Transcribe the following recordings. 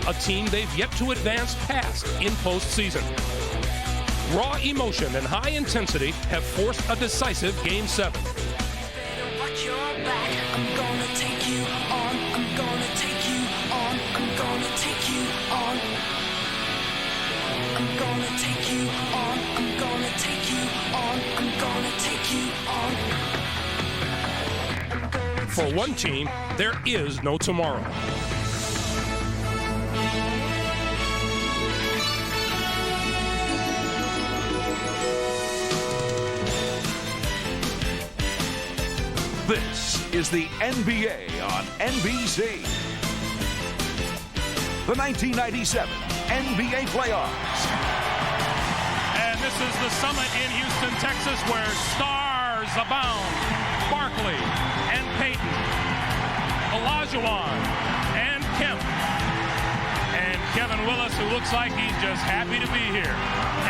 a team they've yet to advance past in postseason. Raw emotion and high intensity have forced a decisive Game 7. Watch your back. I'm gonna take you on. I'm gonna take you on. I'm gonna take you on. I'm gonna take you on. I'm gonna take you on. I'm gonna take you on. For one team, there is no tomorrow. This is the NBA on NBC. The 1997 NBA playoffs. And this is the summit in Houston, Texas, where stars abound. Barkley and Payton, Olajuwon and Kemp, and Kevin Willis, who looks like he's just happy to be here.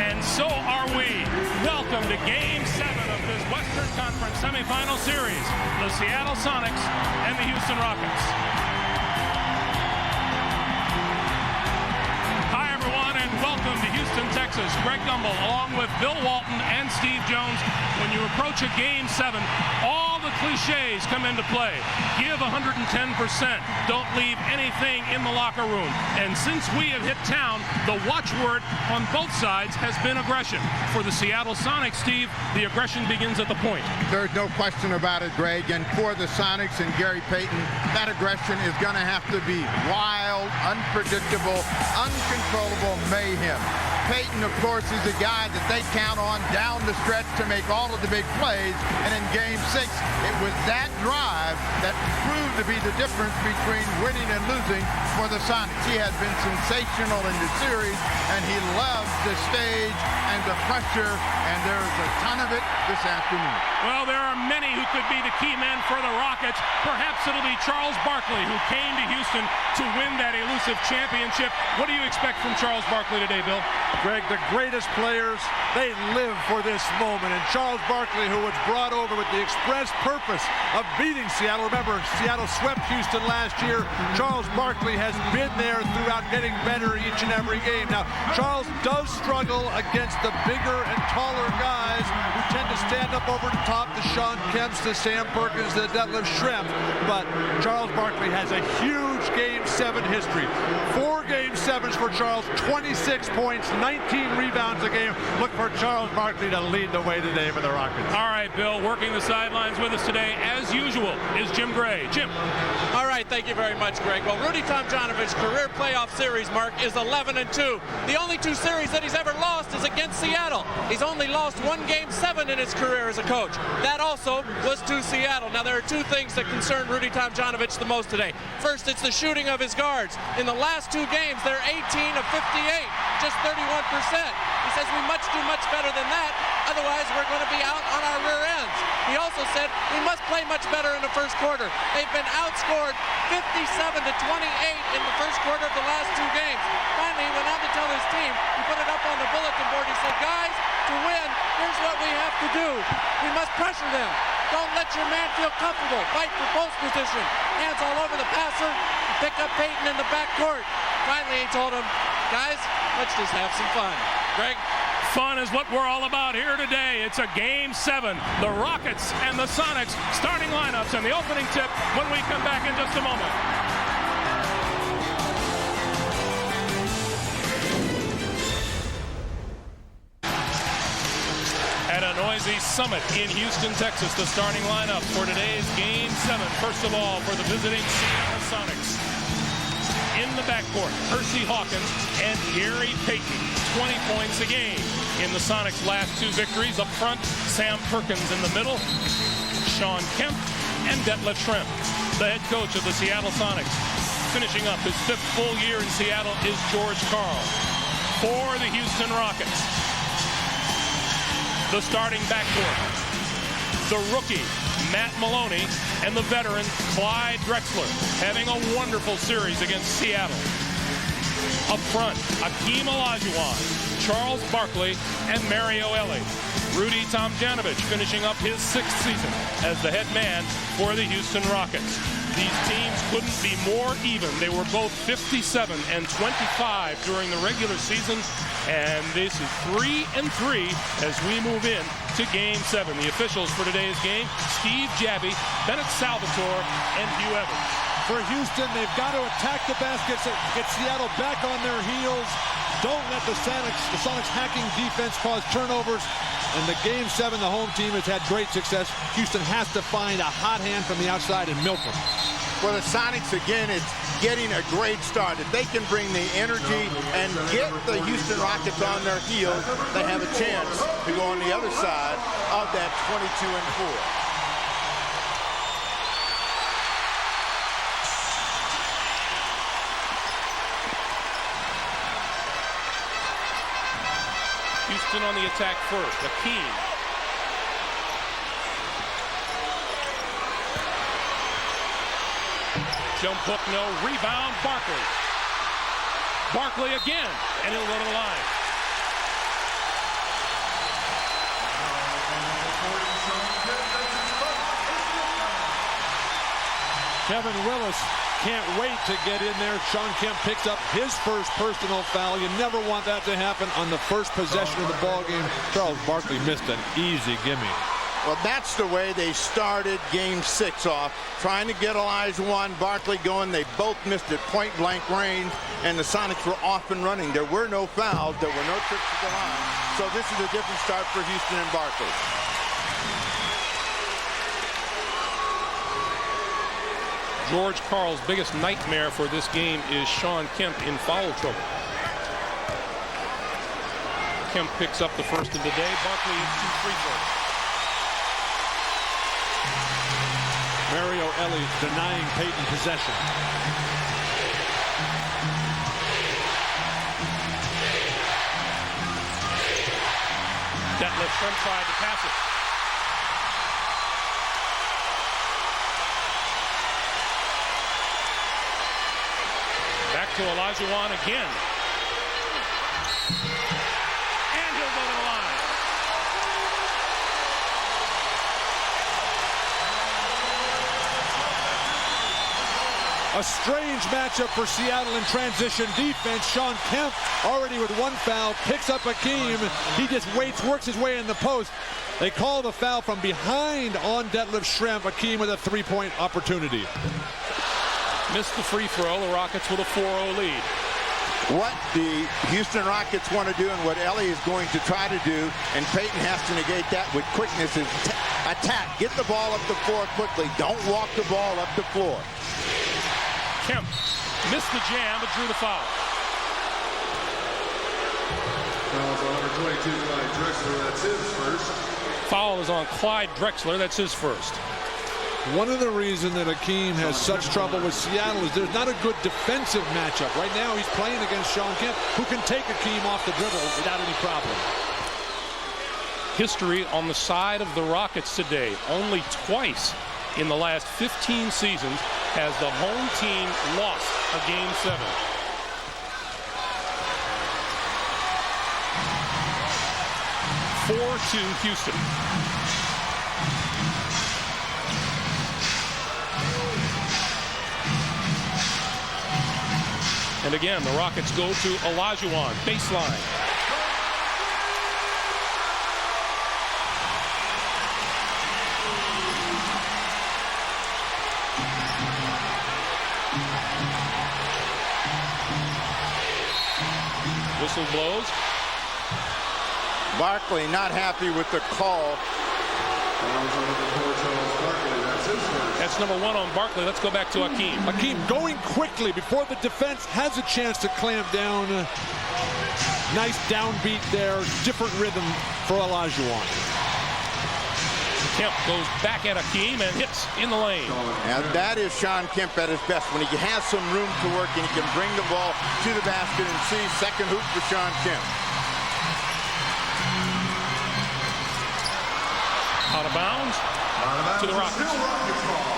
And so are we. Welcome to Game 7 of this Western Conference semifinal series, the Seattle Sonics and the Houston Rockets. Hi, everyone, and welcome to Houston, Texas. Greg Gumbel, along with Bill Walton and Steve Jones. When you approach a Game 7, all the cliches come into play. Give 110%. Don't leave anything in the locker room. And since we have hit town, the watchword on both sides has been aggression. For the Seattle Sonics, Steve, the aggression begins at the point. There's no question about it, Greg. And for the Sonics and Gary Payton, that aggression is going to have to be wild, unpredictable, uncontrollable mayhem. Payton, of course, is a guy that they count on down the stretch to make all of the big plays. And in Game 6, it was that drive that proved to be the difference between winning and losing for the Sonics. He has been sensational in the series, and he loves the stage and the pressure, and there is a ton of it this afternoon. Well, there are many who could be the key men for the Rockets. Perhaps it'll be Charles Barkley, who came to Houston to win that elusive championship. What do you expect from Charles Barkley today, Bill? Greg, the greatest players, they live for this moment. And Charles Barkley, who was brought over with the express purpose of beating Seattle. Remember, Seattle swept Houston last year. Charles Barkley has been there throughout, getting better each and every game. Now, Charles does struggle against the bigger and taller guys who tend to stand up over the top, the Sean Kemps, the Sam Perkins, the Detlef Schrempf. But Charles Barkley has a huge Game 7 history. 4 Game 7s for Charles, 26 points, 19 rebounds a game. Look for Charles Barkley to lead the way today for the Rockets. All right, Bill, working the sidelines with us today, as usual, is Jim Gray. Jim. All right, thank you very much, Greg. Well, Rudy Tomjanovic's career playoff series mark is 11-2. The only 2 series that he's ever lost is against Seattle. He's only lost 1 Game 7 in his career as a coach. That also was to Seattle. Now, there are 2 things that concern Rudy Tomjanovich the most today. First, it's the shooting of his guards. In the last 2 games, they're 18 of 58, just 31%. He says we must do much better than that, otherwise we're going to be out on our rear ends. He also said we must play much better in the first quarter. They've been outscored 57-28 in the first quarter of the last 2 games. Finally, he went on to tell his team, he put it up on the bulletin board, he said, guys, to win, here's what we have to do. We must pressure them. Don't let your man feel comfortable. Fight for post position. Hands all over the passer. Pick up Payton in the backcourt. Finally, he told him, guys, let's just have some fun. Greg? Fun is what we're all about here today. It's a Game 7. The Rockets and the Sonics starting lineups and the opening tip when we come back in just a moment. At a noisy summit in Houston, Texas, the starting lineup for today's Game 7. First of all, for the visiting Seattle Sonics. In the backcourt, Hersey Hawkins and Gary Payton, 20 points a game. In the Sonics' last 2 victories, up front, Sam Perkins in the middle, Sean Kemp, and Detlef Schrempf. The head coach of the Seattle Sonics. Finishing up his 5th full year in Seattle is George Karl. For the Houston Rockets, the starting backcourt, the rookie, Matt Maloney, and the veteran, Clyde Drexler, having a wonderful series against Seattle. Up front, Hakeem Olajuwon, Charles Barkley, and Mario Elie. Rudy Tomjanovich finishing up his 6th season as the head man for the Houston Rockets. These teams couldn't be more even. They were both 57 and 25 during the regular season, and this is 3-3 as we move in to Game 7. The officials for today's game: Steve Jabby, Bennett Salvatore, and Hugh Evans. For Houston, they've got to attack the baskets, get Seattle back on their heels. Don't let the Sonics hacking defense cause turnovers. And the Game 7, the home team has had great success. Houston has to find a hot hand from the outside and milk them. For the Sonics, again, it's getting a great start. If they can bring the energy and get the Houston Rockets on their heels, they have a chance to go on the other side of that 22-4. Houston on the attack first. Hakeem. Jump hook, no. Rebound, Barkley. Barkley again, and he'll go to the line. Kevin Willis can't wait to get in there. Sean Kemp picks up his first personal foul. You never want that to happen on the first possession of the ball game. Charles Barkley missed an easy gimme. Well, that's the way they started Game 6 off, trying to get Olajuwon, Barkley going. They both missed at point-blank range, and the Sonics were off and running. There were no fouls. There were no trips to the line. So this is a different start for Houston and Barkley. George Karl's biggest nightmare for this game is Sean Kemp in foul trouble. Kemp picks up the first of the day. Barkley is 2 free throws. Mario Ellie denying Payton possession. Detlef Schrempf tried to pass it. Back to Olajuwon again. And he'll go to the line. A strange matchup for Seattle in transition defense. Sean Kemp already with 1 foul, picks up Hakeem. He just waits, works his way in the post. They call the foul from behind on Detlef Schrempf. Hakeem with a 3-point opportunity. Missed the free throw. The Rockets with a 4-0 lead. What the Houston Rockets want to do and what Ellie is going to try to do, and Payton has to negate that with quickness, is attack. Get the ball up the floor quickly. Don't walk the ball up the floor. Kemp missed the jam, but drew the foul. Foul on number 22 by Drexler. That's his first. Foul is on Clyde Drexler. That's his first. One of the reasons that Hakeem has such trouble with Seattle is there's not a good defensive matchup. Right now he's playing against Sean Kemp, who can take Hakeem off the dribble without any problem. History on the side of the Rockets today. Only twice in the last 15 seasons has the home team lost a Game 7. (4-2) Houston. And again, the Rockets go to Olajuwon, baseline. Whistle blows. Barkley not happy with the call. That's number 1 on Barkley. Let's go back to Hakeem. Hakeem going quickly before the defense has a chance to clamp down. Nice downbeat there. Different rhythm for Olajuwon. Kemp goes back at Hakeem and hits in the lane. And that is Sean Kemp at his best, when he has some room to work and he can bring the ball to the basket and see. Second hoop for Sean Kemp. Out of bounds to the Rockets.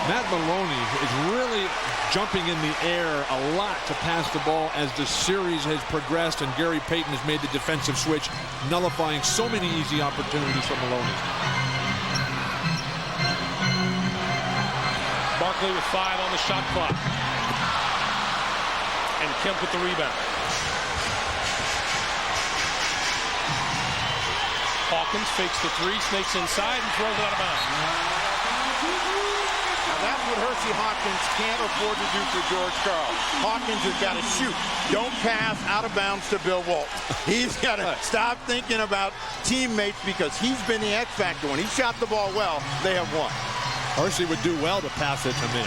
Matt Maloney is really jumping in the air a lot to pass the ball as the series has progressed, and Gary Payton has made the defensive switch, nullifying so many easy opportunities for Maloney. Barkley with 5 on the shot clock. And Kemp with the rebound. Hawkins fakes the 3, snakes inside, and throws it out of bounds. Now that's what Hersey Hawkins can't afford to do for George Karl. Hawkins has got to shoot. Don't pass out of bounds to Bill Walton. He's got to stop thinking about teammates because he's been the X factor. When he shot the ball well, they have won. Hersey would do well to pass it to me.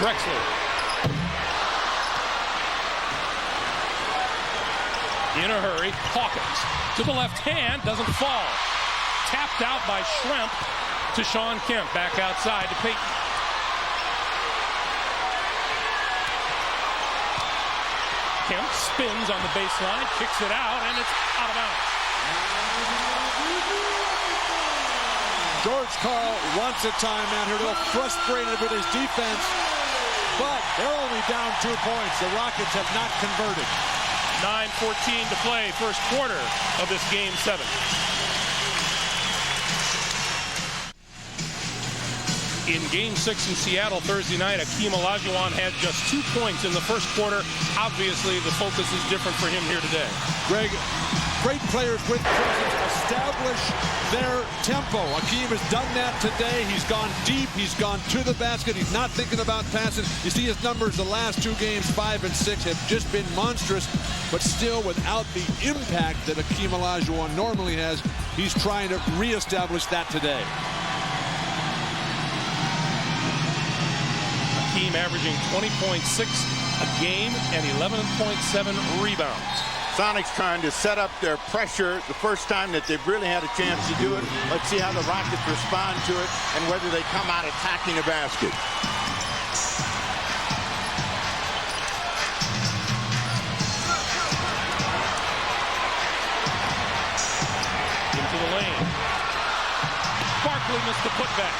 Drexler. In a hurry, Hawkins to the left hand, doesn't fall. Tapped out by Schrempf to Shawn Kemp. Back outside to Payton. Kemp spins on the baseline, kicks it out, and it's out of bounds. George Karl wants a timeout here. A little frustrated with his defense, but they're only down 2 points. The Rockets have not converted. 9:14 to play, first quarter of this Game 7. In Game 6 in Seattle Thursday night, Hakeem had just 2 points in the first quarter. Obviously, the focus is different for him here today. Greg, great players with presence establish their tempo. Hakeem has done that today. He's gone deep. He's gone to the basket. He's not thinking about passing. You see his numbers the last 2 games, 5 and 6, have just been monstrous, but still without the impact that Hakeem Olajuwon normally has. He's trying to reestablish that today. Hakeem averaging 20.6 a game and 11.7 rebounds. Sonics trying to set up their pressure the first time that they've really had a chance to do it. Let's see how the Rockets respond to it and whether they come out attacking the basket. Into the lane. Barkley missed the putback.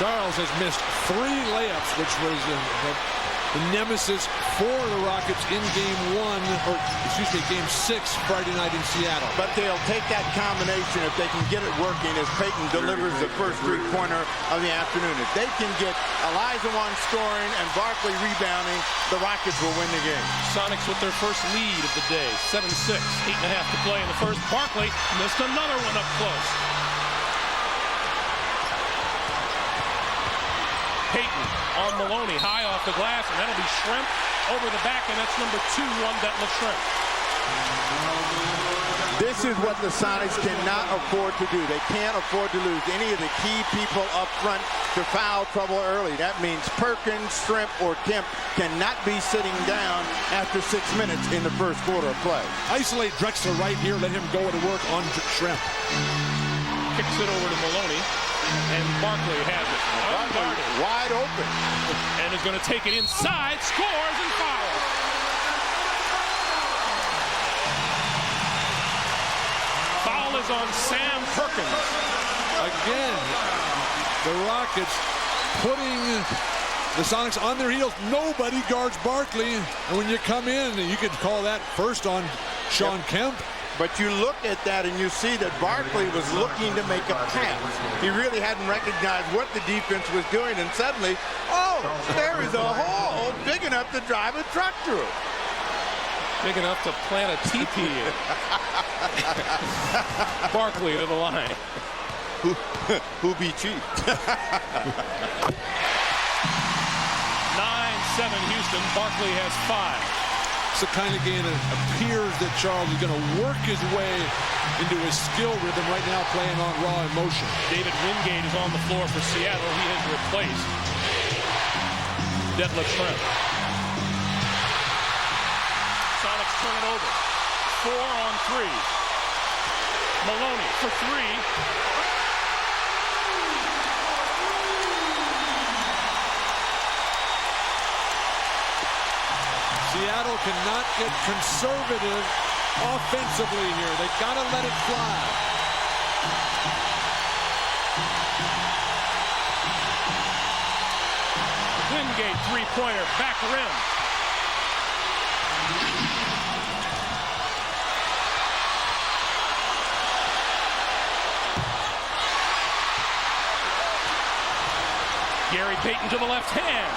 Charles has missed 3 layups, which was the nemesis for the Rockets in Game 6 Friday night in Seattle. But they'll take that combination if they can get it working as Payton delivers the first 3-pointer of the afternoon. If they can get Olajuwon scoring and Barkley rebounding, the Rockets will win the game. Sonics with their first lead of the day, 7-6, 8.5 to play in the first. Barkley missed another one up close. Payton on Maloney, high off the glass, and that'll be Schrempf over the back, and that's number 2 on Detlef Schrempf. This is what the Sonics cannot afford to do. They can't afford to lose any of the key people up front to foul trouble early. That means Perkins, Schrempf, or Kemp cannot be sitting down after 6 minutes in the first quarter of play. Isolate Drexler right here. Let him go to work on Schrempf. Kicks it over to Maloney, and Barkley has it. Wide open. And is going to take it inside, scores, and fouls. Foul is on Sam Perkins. Again, the Rockets putting the Sonics on their heels. Nobody guards Barkley. And when you come in, you could call that first on Shawn Kemp. But you look at that and you see that Barkley was looking to make a pass. He really hadn't recognized what the defense was doing, and suddenly, oh, there is a hole big enough to drive a truck through. Big enough to plant a teepee in. Barkley to the line. Who be cheap? 9-7 Houston. Barkley has 5. It's the kind of game that appears that Charles is going to work his way into his skill rhythm right now, playing on raw emotion. David Wingate is on the floor for Seattle. He has replaced Detlef Schrempf. Sonics turn it over. 4 on 3. Maloney for 3. Seattle cannot get conservative offensively here. They've got to let it fly. Wingate three-pointer, back rim. Payton to the left hand.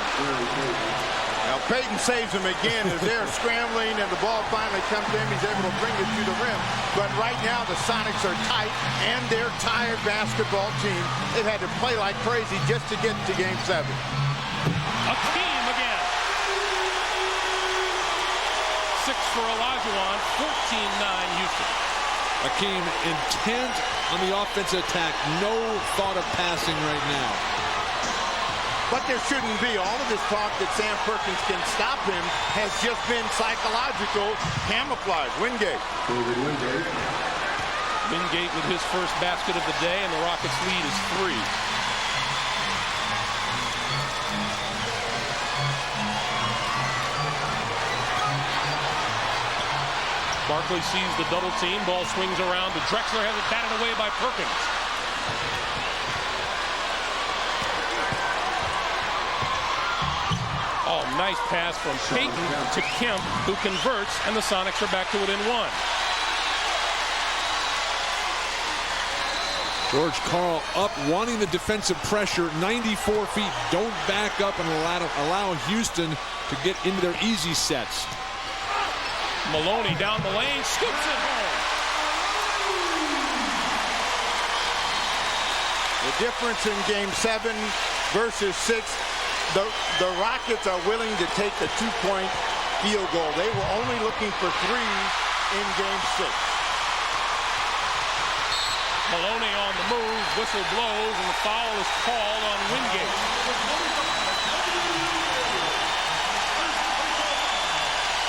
Now Payton saves him again as they're scrambling and the ball finally comes to him. He's able to bring it to the rim. But right now the Sonics are tight and they're tired basketball team. They've had to play like crazy just to get to Game 7. Hakeem again. 6 for Olajuwon, 14-9 Houston. Hakeem intent on the offensive attack. No thought of passing right now. But there shouldn't be. All of this talk that Sam Perkins can stop him has just been psychological camouflage. Wingate. Wingate with his first basket of the day, and the Rockets' lead is 3. Barkley sees the double team. Ball swings around to Drexler. Has it batted away by Perkins. Oh, nice pass from Payton to Kemp, who converts, and the Sonics are back to within 1. George Karl up, wanting the defensive pressure. 94 feet. Don't back up and allow Houston to get into their easy sets. Maloney down the lane, scoops it home. The difference in Game 7 versus 6, the Rockets are willing to take the 2-point field goal. They were only looking for 3 in Game 6. Maloney on the move, whistle blows, and the foul is called on Wingate.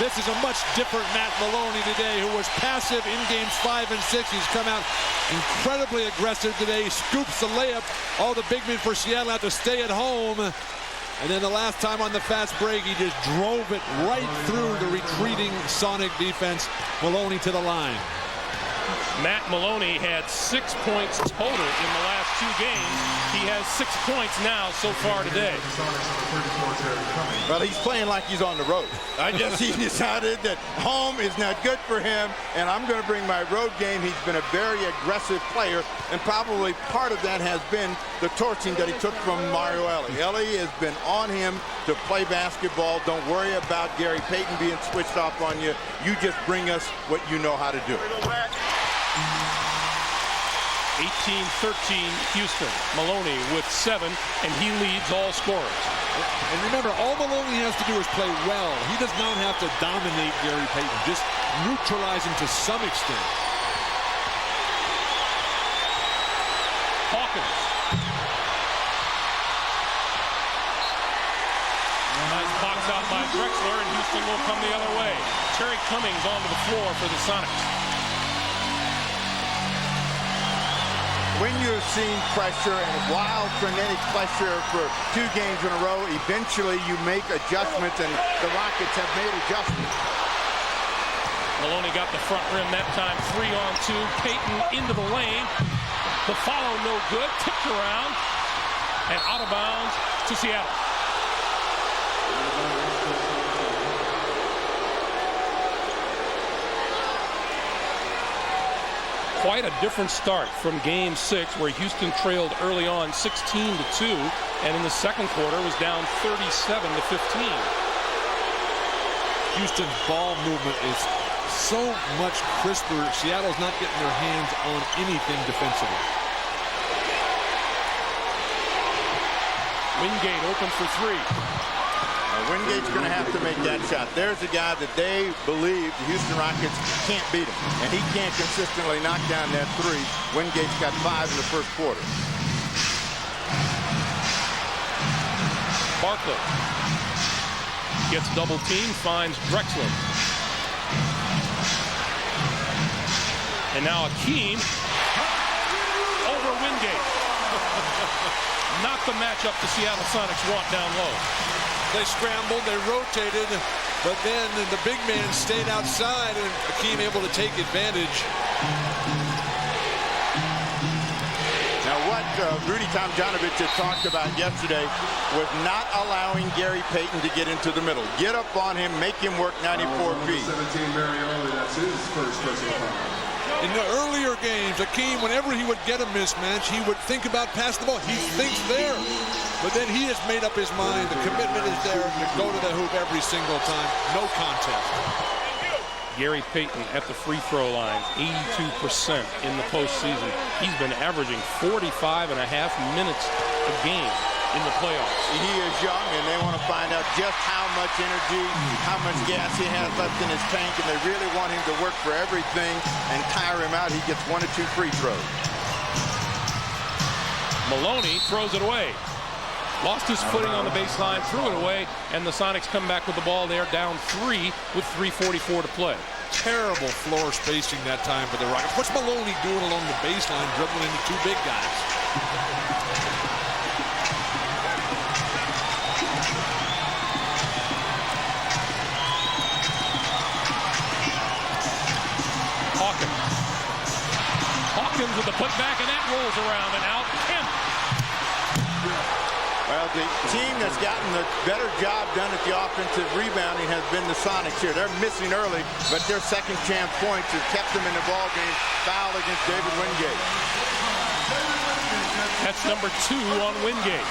This is a much different Matt Maloney today, who was passive in Games 5 and 6. He's come out incredibly aggressive today. He scoops the layup. All the big men for Seattle have to stay at home. And then the last time on the fast break, he just drove it right through the retreating Sonic defense. Maloney to the line. Matt Maloney had 6 points total in the last 2 games. He has 6 points now so far today. Well, he's playing like he's on the road. I guess he decided that home is not good for him, and I'm going to bring my road game. He's been a very aggressive player, and probably part of that has been the torching that he took from Mario Elie. Elie has been on him to play basketball. Don't worry about Gary Payton being switched off on you. You just bring us what you know how to do. 18-13 Houston. Maloney with 7, and he leads all scorers. And remember, all Maloney has to do is play well. He does not have to dominate Gary Payton, just neutralize him to some extent. Hawkins. Nice box out by Drexler, and Houston will come the other way. Terry Cummings onto the floor for the Sonics. When you've seen pressure and wild, frenetic pressure for 2 games in a row, eventually you make adjustments, and the Rockets have made adjustments. Maloney got the front rim that time, 3-on-2. Payton into the lane. The follow no good. Tipped around and out of bounds to Seattle. Quite a different start from Game 6, where Houston trailed early on 16-2, and in the second quarter was down 37-15. Houston's ball movement is so much crisper. Seattle's not getting their hands on anything defensively. Wingate open for 3. Wingate's going to have to make that shot. There's a guy that they believe the Houston Rockets can't beat him, and he can't consistently knock down that 3. Wingate's got 5 in the first quarter. Barkley gets double team, finds Drexler. And now Hakeem over Wingate. Not the matchup the Seattle Sonics want down low. They scrambled, they rotated, but then the big man stayed outside, and Hakeem able to take advantage. Now what Rudy Tomjanovich had talked about yesterday was not allowing Gary Payton to get into the middle. Get up on him, make him work 94 feet. 17 Marioli, that's his first personal foul. In the earlier games, Hakeem, whenever he would get a mismatch, he would think about passing the ball. He thinks there. But then he has made up his mind. The commitment is there to go to the hoop every single time. No contest. Gary Payton at the free throw line, 82% in the postseason. He's been averaging 45.5 minutes a game in the playoffs. He is young, and they want to find out just how much energy, how much gas he has left in his tank, and they really want him to work for everything and tire him out. He gets 1 or 2 free throws. Maloney throws it away. Lost his footing on the baseline, threw it away, and the Sonics come back with the ball there, down 3 with 3:44 to play. Terrible floor spacing that time for the Rockets. What's Maloney doing along the baseline, dribbling into 2 big guys? Hawkins with the putback, and that rolls around and out. Kemp. Well, the team that's gotten the better job done at the offensive rebounding has been the Sonics here. They're missing early, but their second chance points have kept them in the ball game. Foul against David Wingate. That's number 2 on Wingate.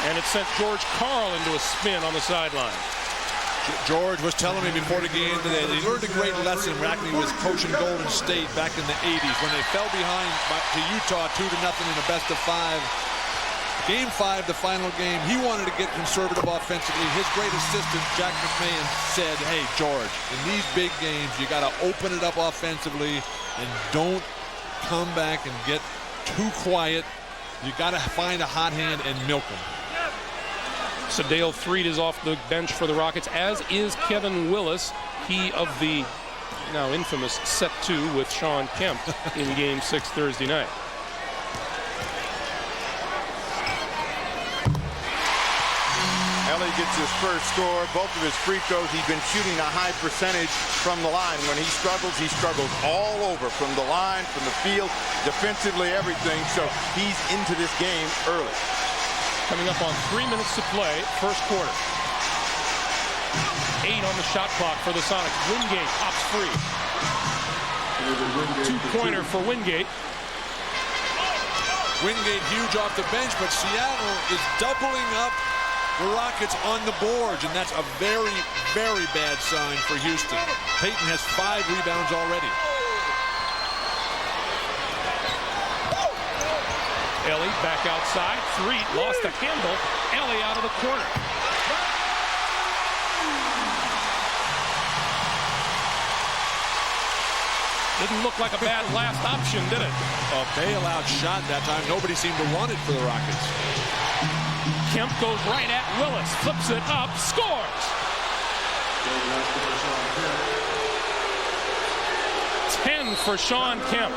And it sent George Karl into a spin on the sideline. George was telling me before the game today that he learned a great lesson when he was coaching Golden State back in the 80s when they fell behind to Utah 2-0 in a best-of-5. Game 5, the final game, he wanted to get conservative offensively. His great assistant, Jack McMahon, said, hey, George, in these big games, you got to open it up offensively and don't come back and get too quiet. You got to find a hot hand and milk them. Sedale Threed is off the bench for the Rockets, as is Kevin Willis. He of the now infamous set 2 with Sean Kemp in Game 6 Thursday night. Ellie gets his first score. Both of his free throws, he's been shooting a high percentage from the line. When he struggles all over, from the line, from the field, defensively, everything. So he's into this game early. Coming up on 3 minutes to play, first quarter. 8 on the shot clock for the Sonics. Wingate pops free. 2-pointer for Wingate. Wingate huge off the bench, but Seattle is doubling up the Rockets on the boards, and that's a very, very bad sign for Houston. Payton has 5 rebounds already. Ellie back outside. Threed lost the handle. Ellie out of the corner. Didn't look like a bad last option, did it? A bailout shot that time. Nobody seemed to want it for the Rockets. Kemp goes right at Willis, flips it up, scores. 10 for Sean Kemp.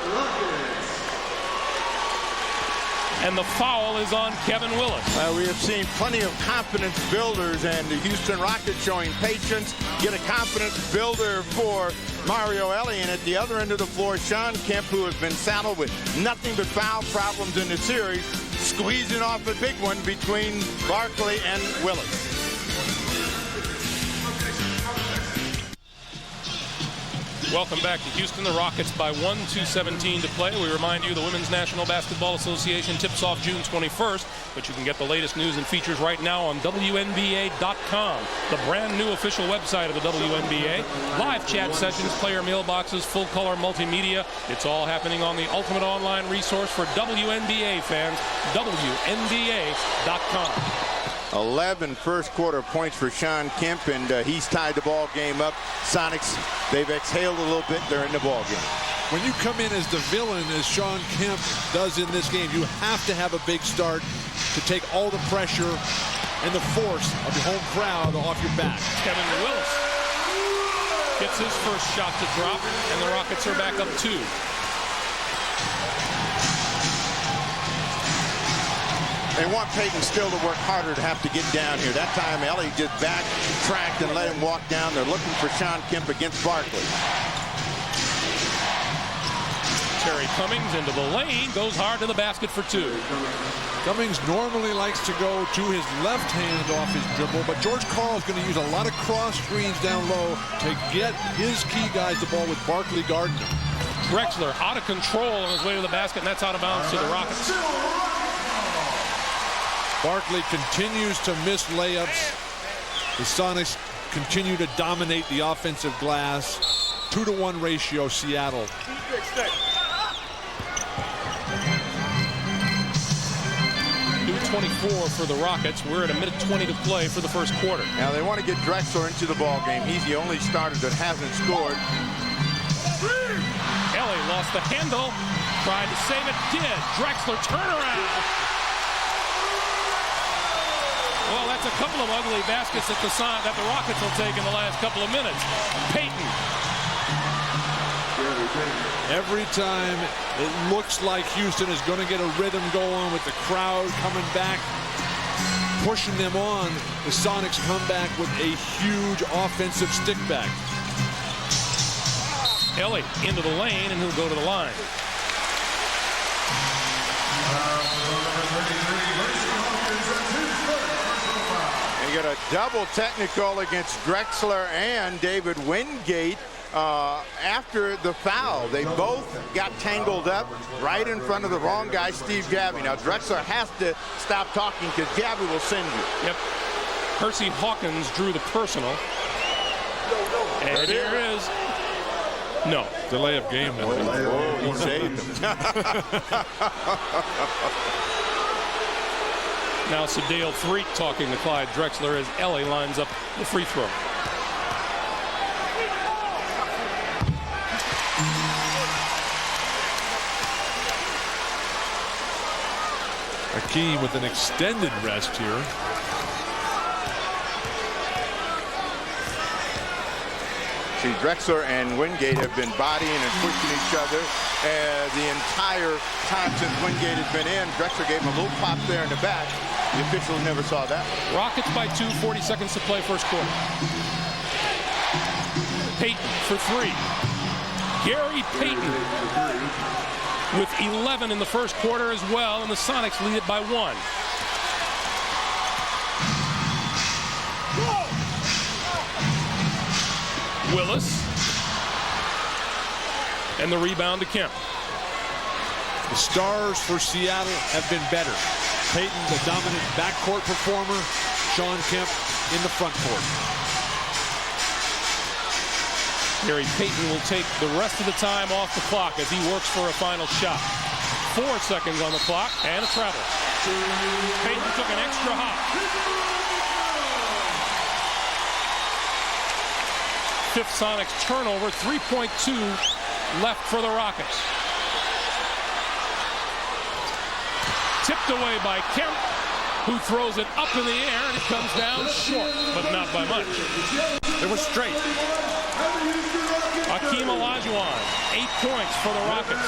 And the foul is on Kevin Willis. We have seen plenty of confidence builders, and the Houston Rockets showing patience. Get a confidence builder for Mario Ellie, and at the other end of the floor, Sean Kemp, who has been saddled with nothing but foul problems in the series, squeezing off a big one between Barkley and Willis. Welcome back to Houston. The Rockets by 1, 2:17 to play. We remind you the Women's National Basketball Association tips off June 21st, but you can get the latest news and features right now on WNBA.com, the brand new official website of the WNBA. Live chat sessions, player mailboxes, full color multimedia. It's all happening on the ultimate online resource for WNBA fans, WNBA.com. 11 first quarter points for Sean Kemp, and he's tied the ball game up. Sonics, they've exhaled a little bit. They're in the ball game. When you come in as the villain, as Sean Kemp does in this game, you have to have a big start to take all the pressure and the force of the home crowd off your back. Kevin Willis gets his first shot to drop, and the Rockets are back up 2. They want Payton still to work harder to have to get down here. That time, Ellie just backtracked and let him walk down. They're looking for Sean Kemp against Barkley. Terry Cummings into the lane, goes hard to the basket for 2. Cummings normally likes to go to his left hand off his dribble, but George Karl is going to use a lot of cross screens down low to get his key guys the ball with Barkley guarding him. Drexler out of control on his way to the basket, and that's out of bounds to the Rockets. Barkley continues to miss layups. The Sonics continue to dominate the offensive glass. 2-to-1 ratio, Seattle. 2:24 for the Rockets. We're at a minute 20 to play for the first quarter. Now they want to get Drexler into the ball game. He's the only starter that hasn't scored. Ellie lost the handle, tried to save it, did. Drexler turnaround. Well, that's a couple of ugly baskets that the Rockets will take in the last couple of minutes. Payton. Every time it looks like Houston is going to get a rhythm going with the crowd coming back, pushing them on, the Sonics come back with a huge offensive stick back. Ellie into the lane, and he'll go to the line. You got a double technical against Drexler and David Wingate after the foul. They both got tangled up right in front of the wrong guy, Steve Javie. Now Drexler has to stop talking because Javie will send you. Yep. Percy Hawkins drew the personal. And here is no. Delay of game. Oh, he saved him. Now Sedale Threet talking to Clyde Drexler as Ellie lines up the free throw. Hakeem with an extended rest here. See, Drexler and Wingate have been bodying and pushing each other the entire time since Wingate has been in. Drexler gave him a little pop there in the back. The officials never saw that. Rockets by 2, 40 seconds to play first quarter. Payton for 3. Gary Payton with 11 in the first quarter as well, and the Sonics lead it by 1. Willis. And the rebound to Kemp. The stars for Seattle have been better. Payton, the dominant backcourt performer. Sean Kemp in the front court. Gary Payton will take the rest of the time off the clock as he works for a final shot. 4 seconds on the clock and a travel. Payton took an extra hop. 5th Sonics turnover, 3.2 left for the Rockets. Tipped away by Kemp, who throws it up in the air, and it comes down short, but not by much. It was straight. Hakeem Olajuwon, 8 points for the Rockets.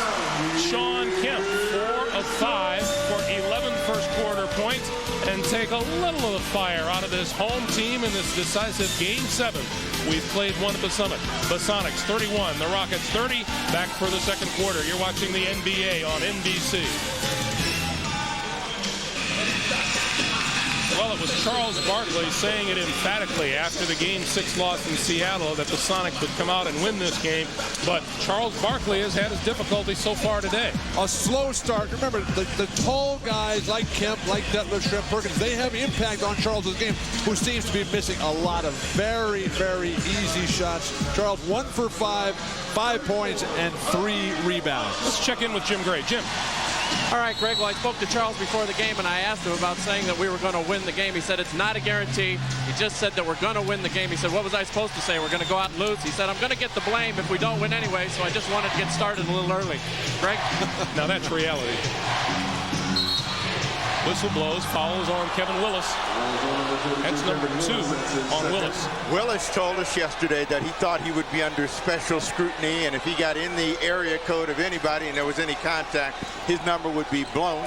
Sean Kemp, 4 of 5 for 11 first quarter points, and take a little of the fire out of this home team in this decisive Game 7. We've played one at the Summit. The Sonics 31, the Rockets 30. Back for the second quarter. You're watching the NBA on NBC. Well, it was Charles Barkley saying it emphatically after the Game 6 loss in Seattle that the Sonics would come out and win this game. But Charles Barkley has had his difficulties so far today. A slow start. Remember, the tall guys like Kemp, like Drexler, Perkins, they have impact on Charles's game, who seems to be missing a lot of very, very easy shots. Charles 1 for 5, 5 points, and 3 rebounds. Let's check in with Jim Gray. Jim. All right, Greg, well, I spoke to Charles before the game, and I asked him about saying that we were going to win the game. He said it's not a guarantee. He just said that we're going to win the game. He said, what was I supposed to say? We're going to go out and lose. He said, I'm going to get the blame if we don't win anyway, so I just wanted to get started a little early. Greg? Now that's reality. Whistle blows, foul is on Kevin Willis. That's number 2 on Willis. Willis told us yesterday that he thought he would be under special scrutiny, and if he got in the area code of anybody and there was any contact, his number would be blown.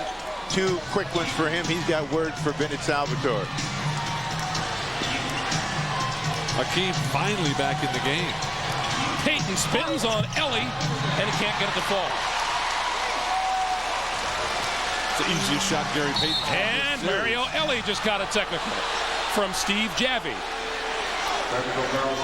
2 quick ones for him. He's got words for Bennett Salvatore. Hakeem finally back in the game. Payton spins on Ellie, and he can't get it to fall. It's the easiest shot Gary Payton. And Mario Ellie just got a technical from Steve Javie.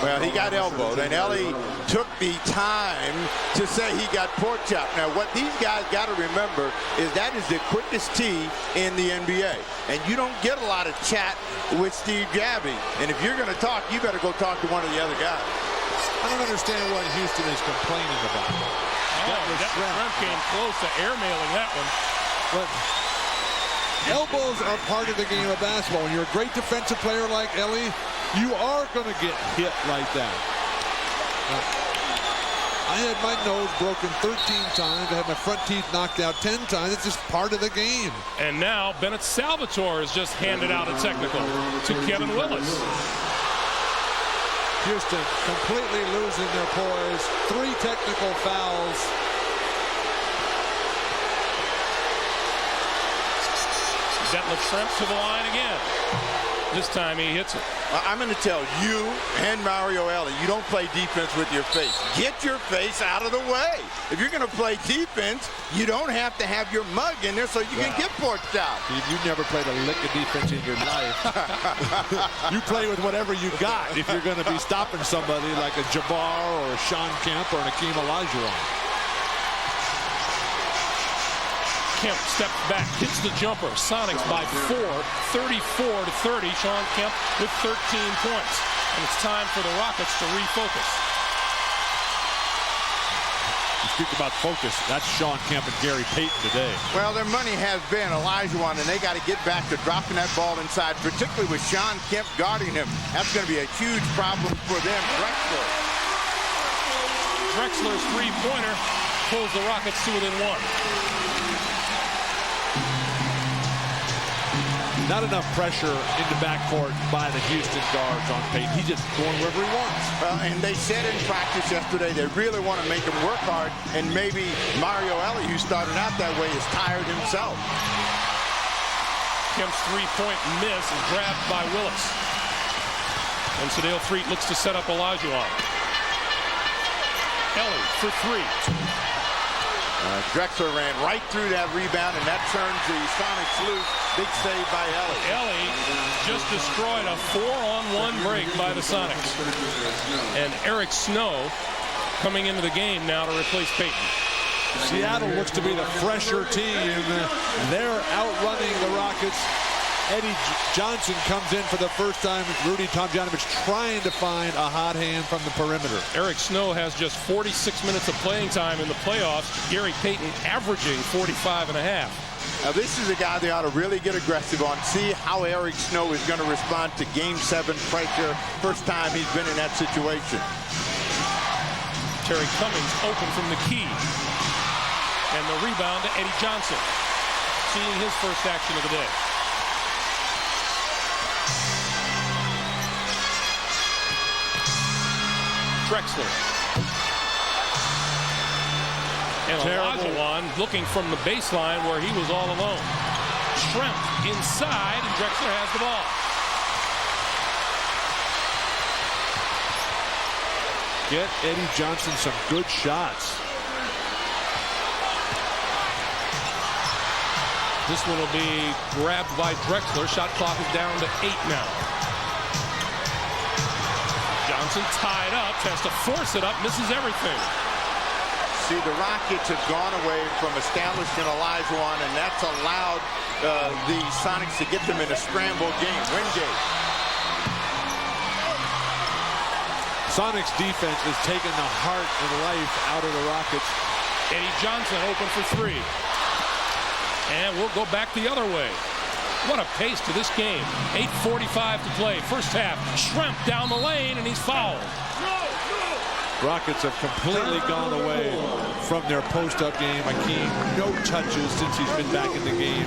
Well, he got elbowed, and Ellie took the time to say he got pork chopped. Now, what these guys got to remember is that is the quickest tee in the NBA. And you don't get a lot of chat with Steve Gabby. And if you're going to talk, you better go talk to one of the other guys. I don't understand what Houston is complaining about. Shrimp came close to airmailing that one. But elbows are part of the game of basketball. When you're a great defensive player like Ellie, you are going to get hit like that. I had my nose broken 13 times. I had my front teeth knocked out 10 times. It's just part of the game. And now Bennett Salvatore has just handed out a technical to Kevin Willis. Houston completely losing their poise. 3 technical fouls. Detlef Shrimp to the line again. This time he hits it. I'm going to tell you and Mario Ellie, you don't play defense with your face. Get your face out of the way. If you're going to play defense, you don't have to have your mug in there so you can get pork chopped. You never played a lick of defense in your life. You play with whatever you got if you're going to be stopping somebody like a Jabbar or a Sean Kemp or an Hakeem Olajuwon. Kemp steps back, hits the jumper. Sonics by 4, 34-30. Sean Kemp with 13 points. And it's time for the Rockets to refocus. You speak about focus. That's Sean Kemp and Gary Payton today. Well, their money has been Olajuwon, and they got to get back to dropping that ball inside, particularly with Sean Kemp guarding him. That's going to be a huge problem for them. Drexler's three-pointer pulls the Rockets to within 1. Not enough pressure in the backcourt by the Houston guards on Payton. He's just going wherever he wants. Well, and they said in practice yesterday they really want to make him work hard, and maybe Mario Ellie, who started out that way, is tired himself. Kemp's three-point miss is grabbed by Willis. And Sedale Threet looks to set up Olajuwon. Ellie for 3. Drexler ran right through that rebound, and that turns the Sonics loose. Big save by Ellie. Ellie just destroyed a 4-on-1 break by the Sonics. And Eric Snow coming into the game now to replace Payton. Seattle looks to be the fresher team. They're outrunning the Rockets. Eddie Johnson comes in for the first time. Rudy Tomjanovich trying to find a hot hand from the perimeter. Eric Snow has just 46 minutes of playing time in the playoffs. Gary Payton averaging 45 and a half. Now, this is a guy they ought to really get aggressive on. See how Eric Snow is going to respond to Game 7 pressure. First time he's been in that situation. Terry Cummings open from the key. And the rebound to Eddie Johnson. Seeing his first action of the day. Drexler. And Olajuwon looking from the baseline where he was all alone. Shrimp inside, and Drexler has the ball. Get Eddie Johnson some good shots. This one will be grabbed by Drexler. Shot clock is down to 8 now. Johnson tied up, has to force it up, misses everything. See, the Rockets have gone away from establishing Olajuwon, and that's allowed the Sonics to get them in a scramble game. Wingate. Sonics defense is taking the heart and life out of the Rockets. Eddie Johnson open for 3. And we'll go back the other way. What a pace to this game. 8:45 to play. First half. Shrimp down the lane, and he's fouled. Rockets have completely gone away from their post-up game. Hakeem, no touches since he's been back in the game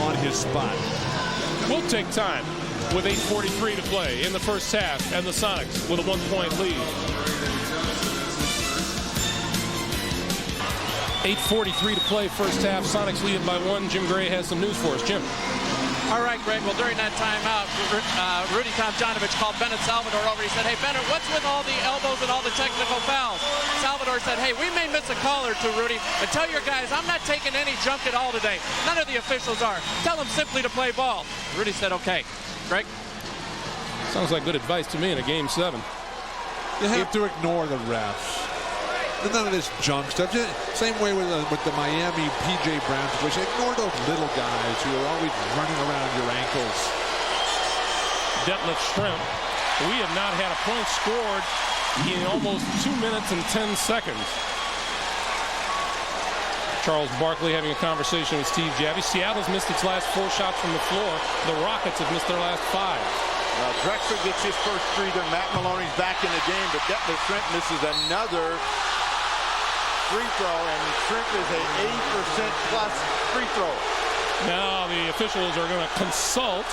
on his spot. We'll take time with 8:43 to play in the first half, and the Sonics with a 1-point lead. 8:43 to play, first half. Sonics leading by 1. Jim Gray has some news for us. Jim. All right, Greg. Well, during that timeout, Rudy Tomjanovich called Bennett Salvatore over. He said, hey, Bennett, what's with all the elbows and all the technical fouls? Salvatore said, hey, we may miss a call or two, Rudy, but tell your guys I'm not taking any junk at all today. None of the officials are. Tell them simply to play ball. Rudy said, okay. Greg? Sounds like good advice to me in a Game 7. You have to ignore the refs. None of this junk stuff. Same way with the Miami P.J. Brown situation. Ignore those little guys who are always running around your ankles. Detlef Shrimp. We have not had a point scored in almost 2 minutes and 10 seconds. Charles Barkley having a conversation with Steve Javie. Seattle's missed its last 4 shots from the floor. The Rockets have missed their last 5. Well, Drexler gets his first 3. Then Matt Maloney's back in the game, but Detlef Shrimp misses another free throw, and Shrimp is a 80% plus free throw. Now the officials are going to consult.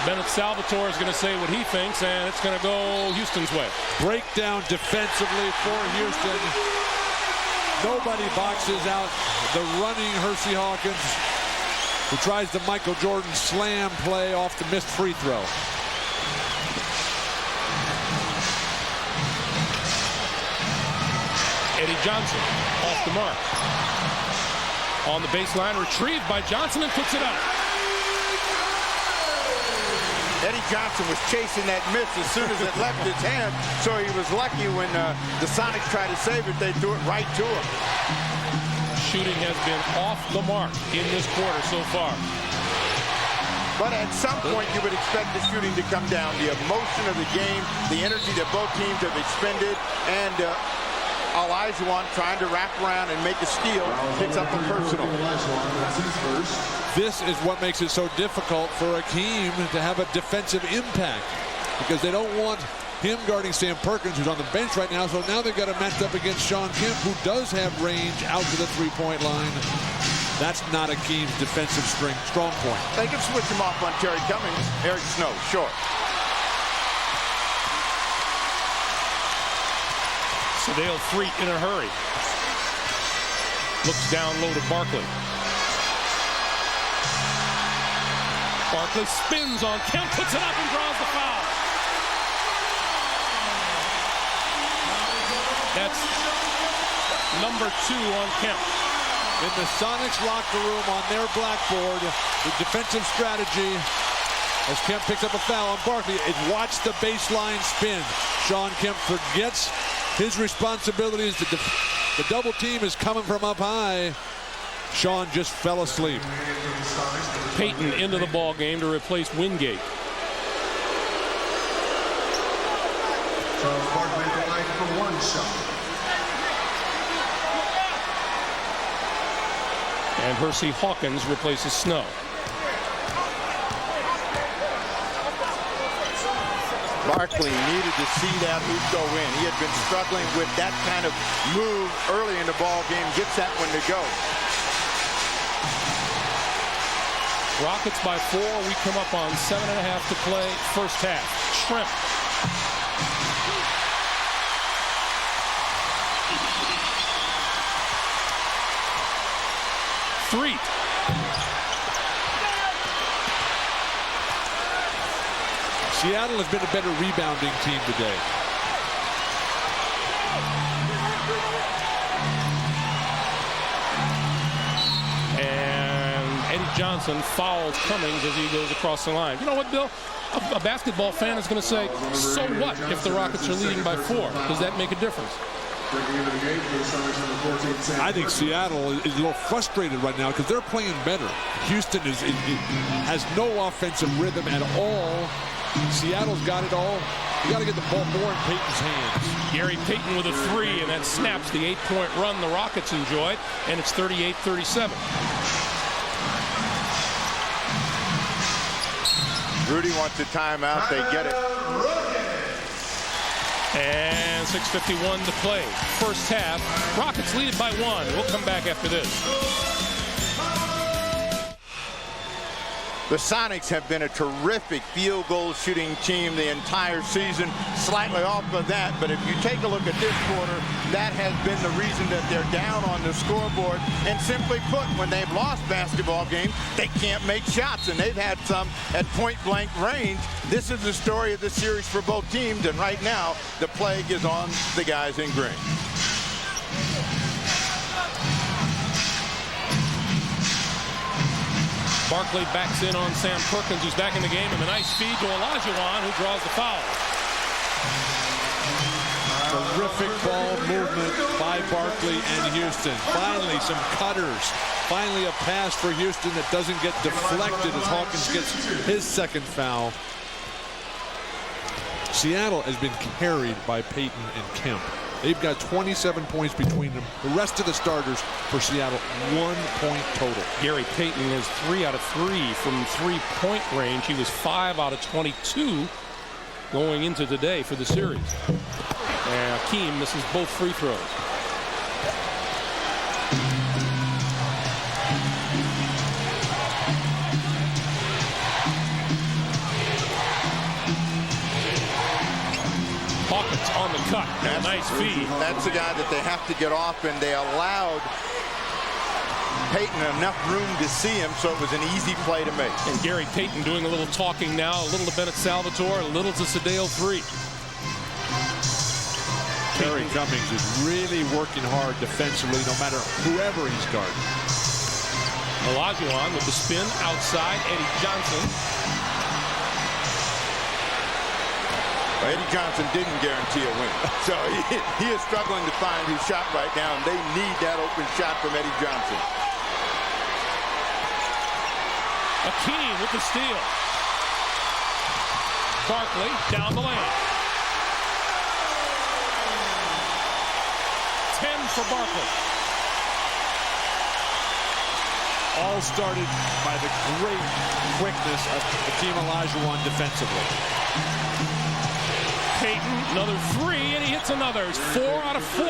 Bennett Salvatore is going to say what he thinks, and it's going to go Houston's way. Breakdown defensively for Houston. Nobody boxes out the running Hersey Hawkins, who tries the Michael Jordan slam play off the missed free throw. Eddie Johnson off the mark. On the baseline, retrieved by Johnson and puts it up. Eddie Johnson was chasing that miss as soon as it left his hand, so he was lucky when the Sonics tried to save it. They threw it right to him. Shooting has been off the mark in this quarter so far. But at some point, you would expect the shooting to come down. The emotion of the game, the energy that both teams have expended, and Olajuwon trying to wrap around and make a steal, picks up the personal. This is what makes it so difficult for Hakeem to have a defensive impact, because they don't want him guarding Sam Perkins, who's on the bench right now. So now they've got him matched up against Sean Kemp, who does have range out to the three-point line. That's not Hakeem's defensive strong point. They can switch him off on Terry Cummings. Eric Snow, sure. Sadale Freet in a hurry. Looks down low to Barkley. Barkley spins on Kemp, puts it up and draws the foul. That's number 2 on Kemp. In the Sonics locker room on their blackboard, the defensive strategy, as Kemp picks up a foul on Barkley, is watch the baseline spin. Sean Kemp forgets his responsibilities. The double team is coming from up high. Sean just fell asleep. Payton into the ball game to replace Wingate. Charles Barkley tonight for 1 shot. And Hersey Hawkins replaces Snow. Barkley needed to see that hoop go in. He had been struggling with that kind of move early in the ball game. Gets that one to go. Rockets by 4. We come up on 7.5 to play. First half. Shrimp. Freet. Seattle has been a better rebounding team today. And Eddie Johnson fouls Cummings as he goes across the line. You know what, Bill? A basketball fan is going to say, so what if the Rockets are leading by 4? Does that make a difference? I think Seattle is a little frustrated right now because they're playing better. Houston has no offensive rhythm at all. Seattle's got it all. You got to get the ball more in Payton's hands. Gary Payton with a 3, and that snaps the 8-point run the Rockets enjoy, and it's 38-37. Rudy wants a timeout. They get it. And 6:51 to play. First half. Rockets lead by 1. We'll come back after this. The Sonics have been a terrific field goal shooting team the entire season. Slightly off of that, but if you take a look at this quarter, that has been the reason that they're down on the scoreboard. And simply put, when they've lost basketball games, they can't make shots, and they've had some at point-blank range. This is the story of the series for both teams, and right now, the plague is on the guys in green. Barkley backs in on Sam Perkins, who's back in the game, and the nice feed to Olajuwon, who draws the foul. Terrific ball movement by Barkley and Houston. Finally, some cutters. Finally, a pass for Houston that doesn't get deflected as Hawkins gets his second foul. Seattle has been carried by Payton and Kemp. They've got 27 points between them. The rest of the starters for Seattle, 1 point total. Gary Payton is 3 out of 3 from three-point range. He was 5 out of 22 going into today for the series. And Hakeem misses both free throws. Hawkins on the cut. A nice feed. That's the guy that they have to get off, and they allowed Payton enough room to see him, so it was an easy play to make. And Gary Payton doing a little talking now, a little to Bennett Salvatore, a little to Sadale 3. Terry Cummings is really working hard defensively, no matter whoever he's guarding. Olajuwon with the spin outside. Eddie Johnson. Well, Eddie Johnson didn't guarantee a win, so he is struggling to find his shot right now, and they need that open shot from Eddie Johnson. Hakeem with the steal. Barkley down the lane. 10 for Barkley. All started by the great quickness of Hakeem Olajuwon defensively. Payton, another 3, and he hits another. It's 4 out of 4.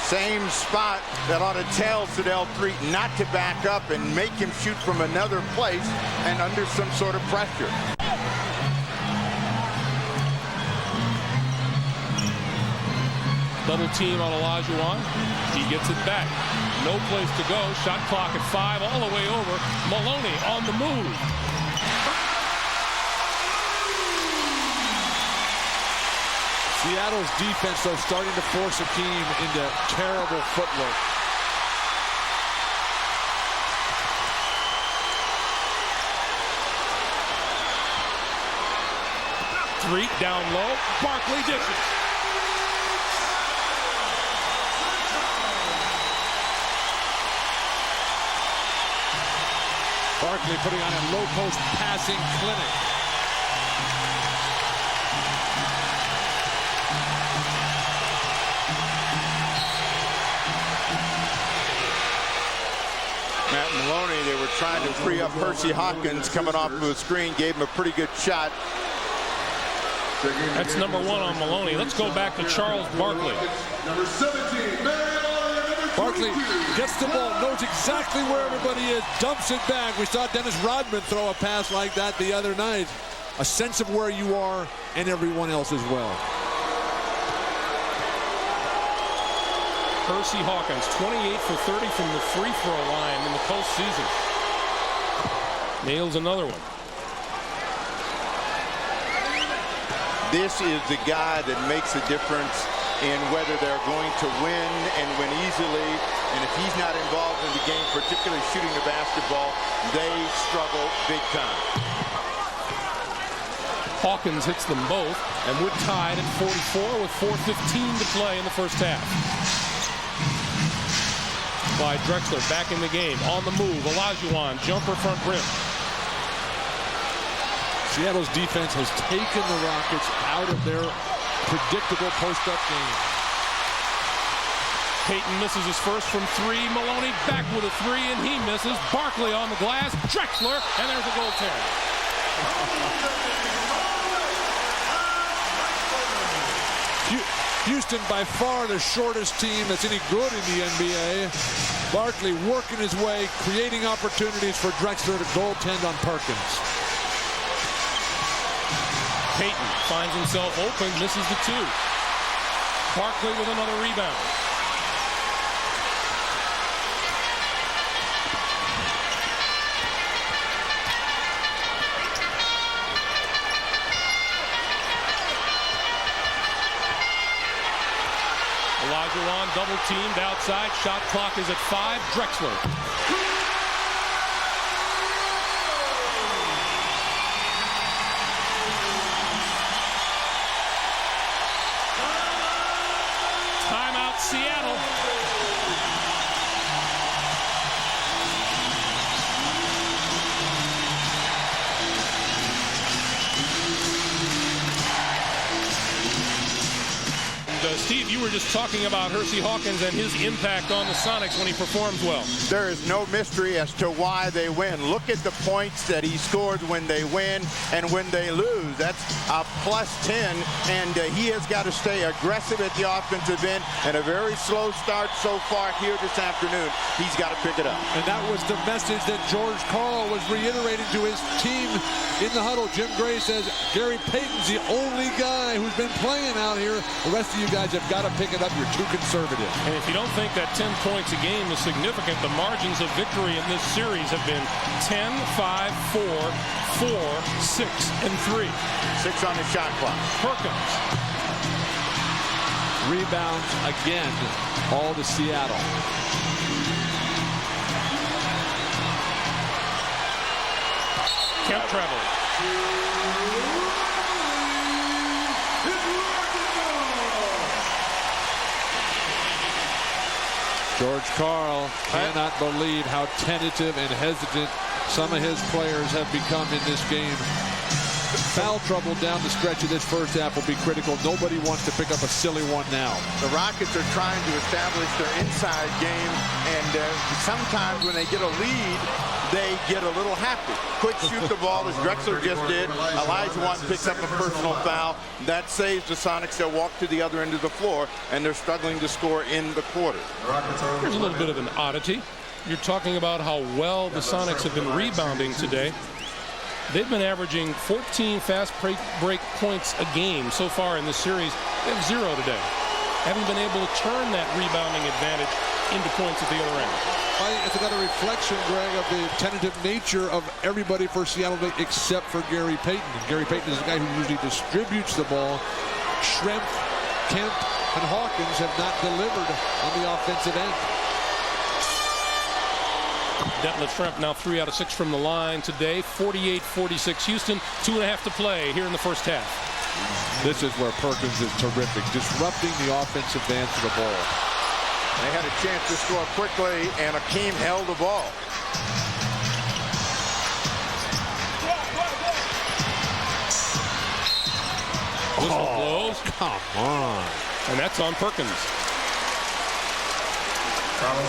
Same spot that ought to tell Sadale 3 not to back up and make him shoot from another place and under some sort of pressure. Double team on Olajuwon. He gets it back. No place to go. Shot clock at 5, all the way over. Maloney on the move. Seattle's defense, though, starting to force Hakeem into terrible footwork. Three down low. Barkley dishes. Barkley putting on a low post passing clinic. Matt Maloney, they were trying to free up Percy Hawkins coming off of the screen, gave him a pretty good shot. That's number 1 on Maloney. Let's go back to Charles Barkley. Number 17, Barkley gets the ball, knows exactly where everybody is, dumps it back. We saw Dennis Rodman throw a pass like that the other night. A sense of where you are and everyone else as well. Percy Hawkins, 28 for 30 from the free throw line in the postseason. Nails another one. This is the guy that makes a difference in whether they're going to win and win easily. And if he's not involved in the game, particularly shooting the basketball, they struggle big time. Hawkins hits them both, and we're tied at 44 with 4:15 to play in the first half. By Drexler back in the game, on the move. Olajuwon, jumper front rim. Seattle's defense has taken the Rockets out of their predictable post-up game. Payton misses his first from 3. Maloney back with a 3, and he misses. Barkley on the glass. Drexler, and there's a goaltend. Houston by far the shortest team that's any good in the NBA. Barkley working his way, creating opportunities for Drexler to goaltend on Perkins. Payton finds himself open, misses the 2. Barkley with another rebound. Olajuwon double teamed outside. Shot clock is at 5. Drexler. Steve, you were just talking about Hersey Hawkins and his impact on the Sonics when he performs well. There is no mystery as to why they win. Look at the points that he scores when they win and when they lose. That's a +10, and he has got to stay aggressive at the offensive end, and a very slow start so far here this afternoon. He's got to pick it up. And that was the message that George Karl was reiterating to his team in the huddle. Jim Gray says Gary Payton's the only guy who's been playing out here. The rest of you guys have got to pick it up. You're too conservative. And if you don't think that 10 points a game is significant, the margins of victory in this series have been 10, 5, 4, 4, 6, and 3. 6 on the shot clock. Perkins. Rebounds again, all to Seattle. Kemp travel. George Karl cannot believe how tentative and hesitant some of his players have become in this game. Foul trouble down the stretch of this first half will be critical. Nobody wants to pick up a silly one now. The Rockets are trying to establish their inside game, and sometimes when they get a lead, they get a little happy. Quick shoot the ball, as Drexler just did. Elijah Wan picks up a personal foul. That saves the Sonics. They'll walk to the other end of the floor, and they're struggling to score in the quarter. Here's a little bit of an oddity. You're talking about how well the Sonics have been rebounding today. They've been averaging 14 fast break points a game so far in this series. They have 0 today. Haven't been able to turn that rebounding advantage into points at the other end. I think it's another reflection, Greg, of the tentative nature of everybody for Seattle except for Gary Payton. And Gary Payton is a guy who usually distributes the ball. Schrempf, Kemp, and Hawkins have not delivered on the offensive end. Detlef Schrempf now 3 out of 6 from the line today. 48-46 Houston. 2.5 to play here in the first half. This is where Perkins is terrific, disrupting the offensive dance of the ball. They had a chance to score quickly, and Hakeem held the ball. Whistle blows. Come on. And that's on Perkins.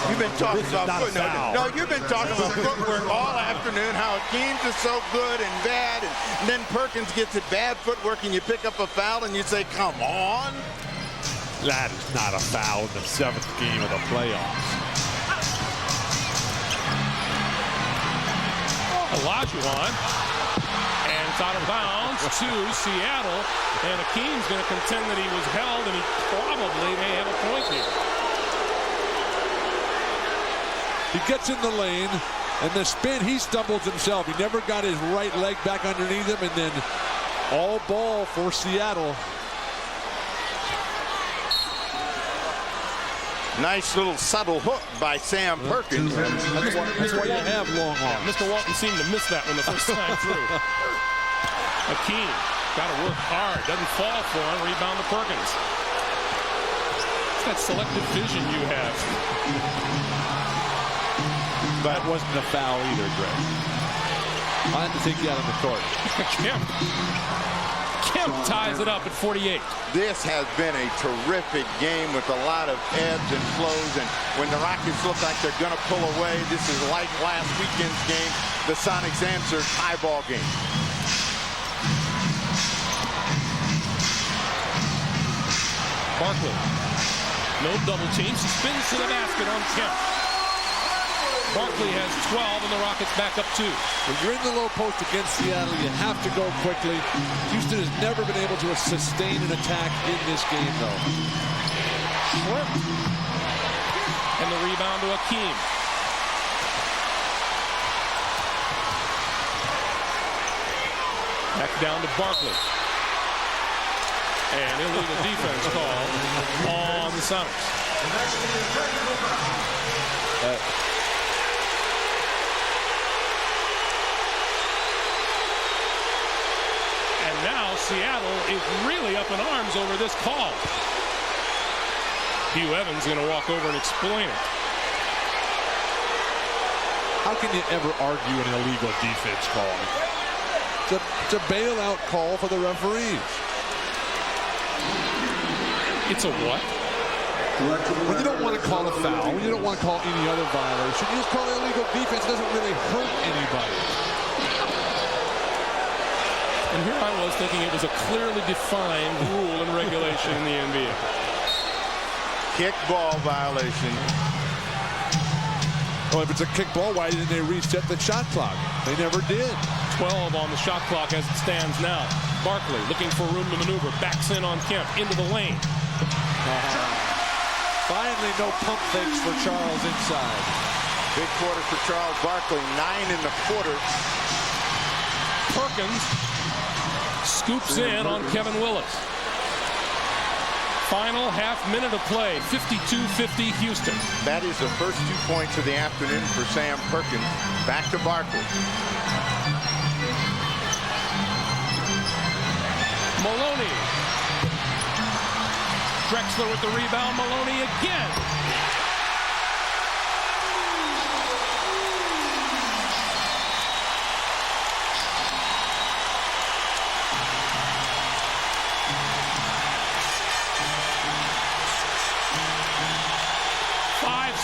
You've been talking about footwork. No, you've been talking about footwork all afternoon, how Hakeem's is so good and bad, and then Perkins gets it bad footwork, and you pick up a foul, and you say, come on. That is not a foul in the 7th game of the playoffs. Olajuwon. And it's out of bounds to Seattle. And Hakeem's going to contend that he was held, and he probably may have a point here. He gets in the lane, and the spin, he stumbles himself. He never got his right leg back underneath him, and then all ball for Seattle. Nice little subtle hook by Sam Perkins. That's why you have long arms. Mr. Walton seemed to miss that one the first time through. Hakeem got to work hard. Doesn't fall for him. Rebound to Perkins. It's that selective vision you have. That wasn't a foul either, Greg. I had to take you out on the court. Kemp ties it up at 48. This has been a terrific game with a lot of ebbs and flows, and when the Rockets look like they're going to pull away, this is like last weekend's game. The Sonics answered, high ball game. Barkley, no double team, spins to the basket on Kemp. Barkley has 12, and the Rockets back up 2. When you're in the low post against Seattle, you have to go quickly. Houston has never been able to sustain an attack in this game, though. And the rebound to Hakeem. Back down to Barkley. And illegal defense call on the Sonics. And now Seattle is really up in arms over this call. Hugh Evans going to walk over and explain it. How can you ever argue an illegal defense call? It's a bailout call for the referees. It's a what? When you don't want to call a foul, when you don't want to call any other violation, you just call illegal defense. It doesn't really hurt anybody. And here I was thinking it was a clearly defined rule and regulation in the NBA. Kickball violation. Well, if it's a kickball, why didn't they reset the shot clock? They never did. 12 on the shot clock as it stands now. Barkley looking for room to maneuver. Backs in on Kemp into the lane. Finally, no pump fakes for Charles inside. Big quarter for Charles Barkley. 9 in the quarter. Perkins scoops in on Kevin Willis. Final half minute of play. 52-50 Houston. That is the first 2 points of the afternoon for Sam Perkins. Back to Barkley. Maloney. Drexler with the rebound. Maloney again.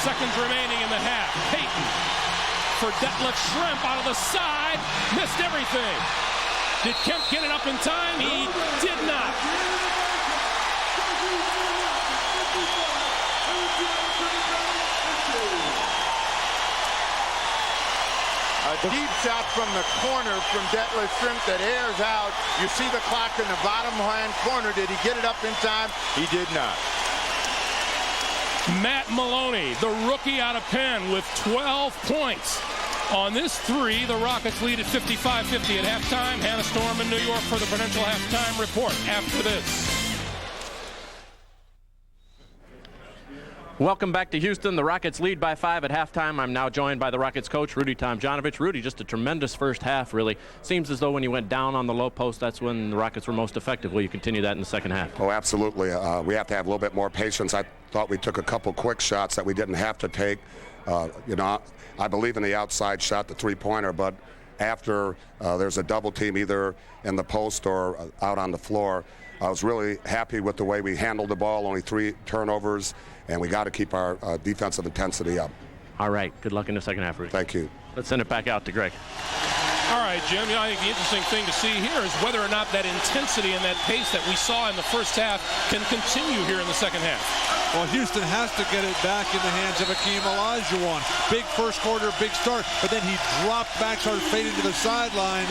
Seconds remaining in the half. Payton for Shrimp out of the side. Missed everything. Did Kemp get it up in time? He did not. A deep shot from the corner from Shrimp that airs out. You see the clock in the bottom hand corner. Did he get it up in time? He did not. Matt Maloney, the rookie out of Penn, with 12 points. On this three, the Rockets lead at 55-50 at halftime. Hannah Storm in New York for the Prudential Halftime Report after this. Welcome back to Houston. The Rockets lead by 5 at halftime. I'm now joined by the Rockets coach, Rudy Tomjanovich. Rudy, just a tremendous first half, really. Seems as though when you went down on the low post, that's when the Rockets were most effective. Will you continue that in the second half? Oh, absolutely. We have to have a little bit more patience. I thought we took a couple quick shots that we didn't have to take. I believe in the outside shot, the three-pointer, but after there's a double team either in the post or out on the floor, I was really happy with the way we handled the ball, only 3 turnovers, and we got to keep our defensive intensity up. All right. Good luck in the second half, Rudy. Thank you. Let's send it back out to Greg. All right, Jim, I think the interesting thing to see here is whether or not that intensity and that pace that we saw in the first half can continue here in the second half. Well, Houston has to get it back in the hands of Hakeem Olajuwon. Big first quarter, big start, but then he dropped back, started fading to the sideline.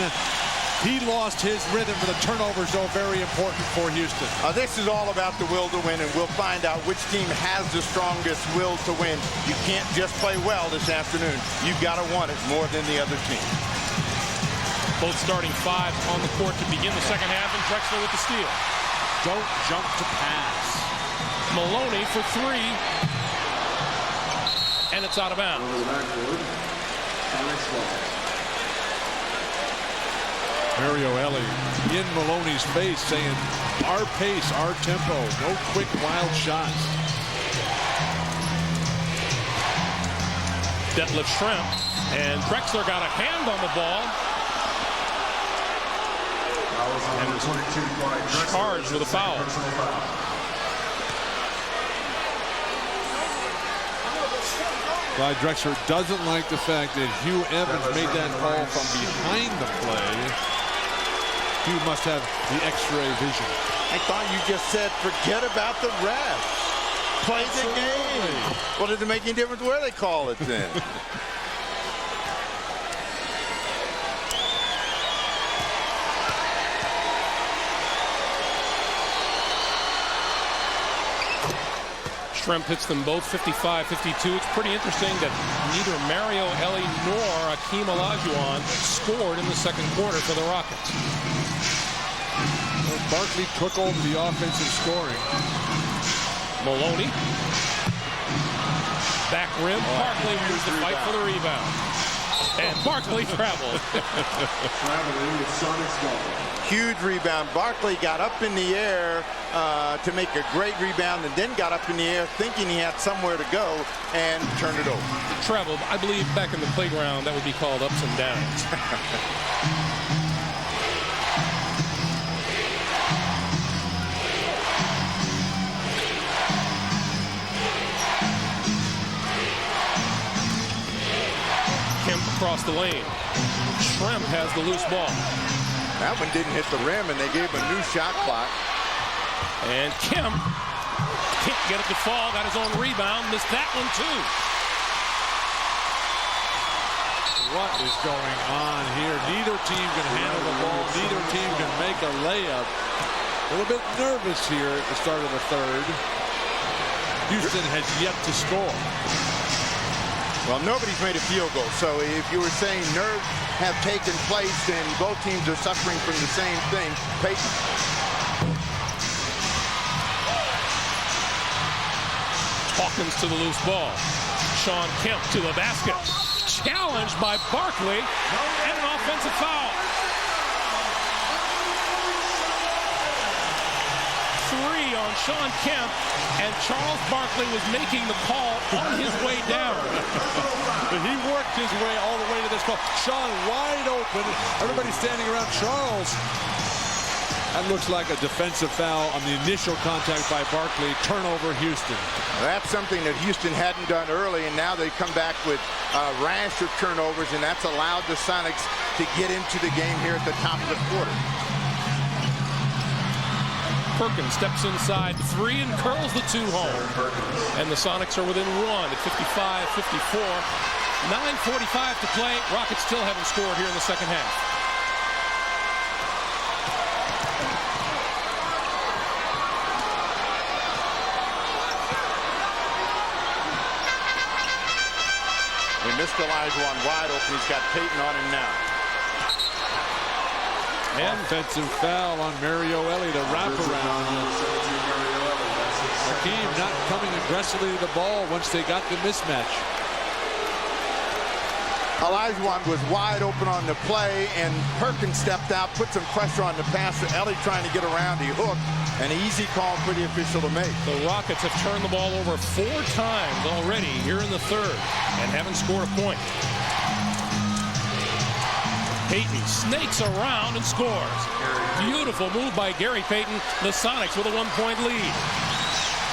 He lost his rhythm for the turnovers, though, very important for Houston. This is all about the will to win, and we'll find out which team has the strongest will to win. You can't just play well this afternoon. You've got to want it more than the other team. Both starting 5s on the court to begin the second half, and Drexler with the steal. Don't jump to pass. Maloney for 3. And it's out of bounds. Mario Ellie in Maloney's face saying, our pace, our tempo, no quick, wild shots. Shrimp, and Drexler got a hand on the ball. And charged with a foul. Clyde Drexler doesn't like the fact that Hugh Evans made that call from behind the play. Hugh must have the X-ray vision. I thought you just said forget about the refs. Play the game. Well, does it make any difference where they call it then? Shrimp hits them both 55-52. It's pretty interesting that neither Mario Ellie nor Hakeem Olajuwon scored in the second quarter for the Rockets. Well, Barkley took over the offensive scoring. Maloney. Back rim. Barkley wins the fight for the rebound. And Barkley traveled. Huge rebound. Barkley got up in the air to make a great rebound, and then got up in the air thinking he had somewhere to go and turned it over. Traveled. I believe back in the playground that would be called ups and downs. across the lane. Shrimp has the loose ball. That one didn't hit the rim, and they gave him a new shot clock. And Kemp can't get it to fall. Got his own rebound. Missed that one, too. What is going on here? Neither team can handle the ball. Neither team can make a layup. A little bit nervous here at the start of the third. Houston has yet to score. Well, nobody's made a field goal. So if you were saying nerves have taken place and both teams are suffering from the same thing, Payton. Hawkins to the loose ball. Sean Kemp to the basket. Challenged by Barkley, and an offensive foul. 3 on Sean Kemp, and Charles Barkley was making the call on his way down. He worked his way all the way to this call. Sean wide open. Everybody standing around Charles. That looks like a defensive foul on the initial contact by Barkley. Turnover, Houston. That's something that Houston hadn't done early, and now they come back with a rash of turnovers, and that's allowed the Sonics to get into the game here at the top of the quarter. Perkins steps inside 3 and curls the 2 home. And the Sonics are within 1 at 55-54. 9:45 to play. Rockets still haven't scored here in the second half. They missed Olajuwon wide open. He's got Payton on him now. And offensive foul on Mario Ellie, the wraparound. Hakeem not coming aggressively to the ball once they got the mismatch. Olajuwon was wide open on the play, and Perkins stepped out, put some pressure on the pass. Ellie trying to get around. He hooked. An easy call for the official to make. The Rockets have turned the ball over 4 times already here in the third and haven't scored a point. Payton snakes around and scores. Beautiful move by Gary Payton. The Sonics with a 1-point lead.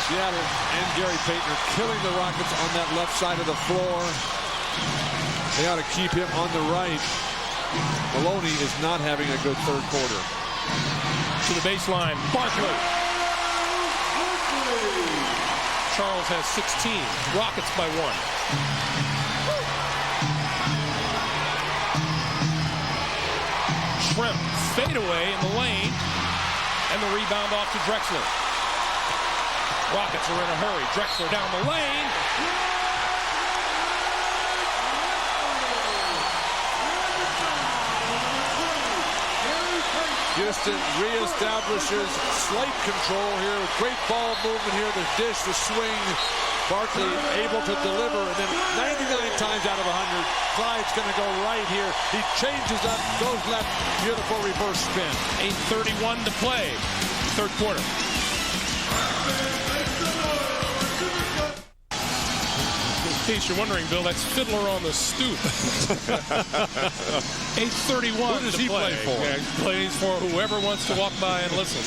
Seattle and Gary Payton are killing the Rockets on that left side of the floor. They ought to keep him on the right. Maloney is not having a good third quarter. To the baseline, Barkley. Charles has 16. Rockets by 1. Shrimp fade away in the lane, and the rebound off to Drexler. Rockets are in a hurry. Drexler down the lane. Houston reestablishes slight control here. Great ball movement here. The dish, the swing. Barkley able to deliver. And then 99 times out of 100, Clyde's going to go right here. He changes up, goes left. Beautiful reverse spin. 8:31 to play. Third quarter. In case you're wondering, Bill, that's Fiddler on the Stoop. 8:31 Who does he play for? Yeah, he plays for whoever wants to walk by and listen.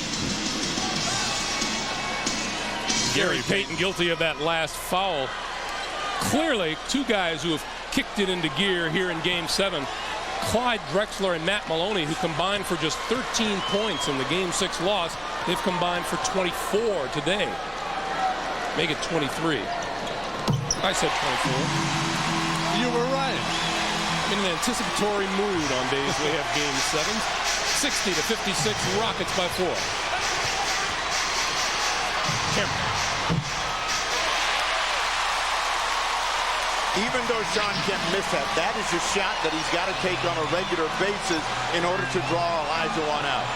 Gary Payton guilty of that last foul. Clearly, 2 guys who have kicked it into gear here in Game 7. Clyde Drexler and Matt Maloney, who combined for just 13 points in the Game 6 loss. They've combined for 24 today. Make it 23. I said 24. You were right. I'm in an anticipatory mood on days we have Game 7. 60-56, Rockets by 4. Kemp. Even though Sean Kemp missed that, that is a shot that he's got to take on a regular basis in order to draw Olajuwon out.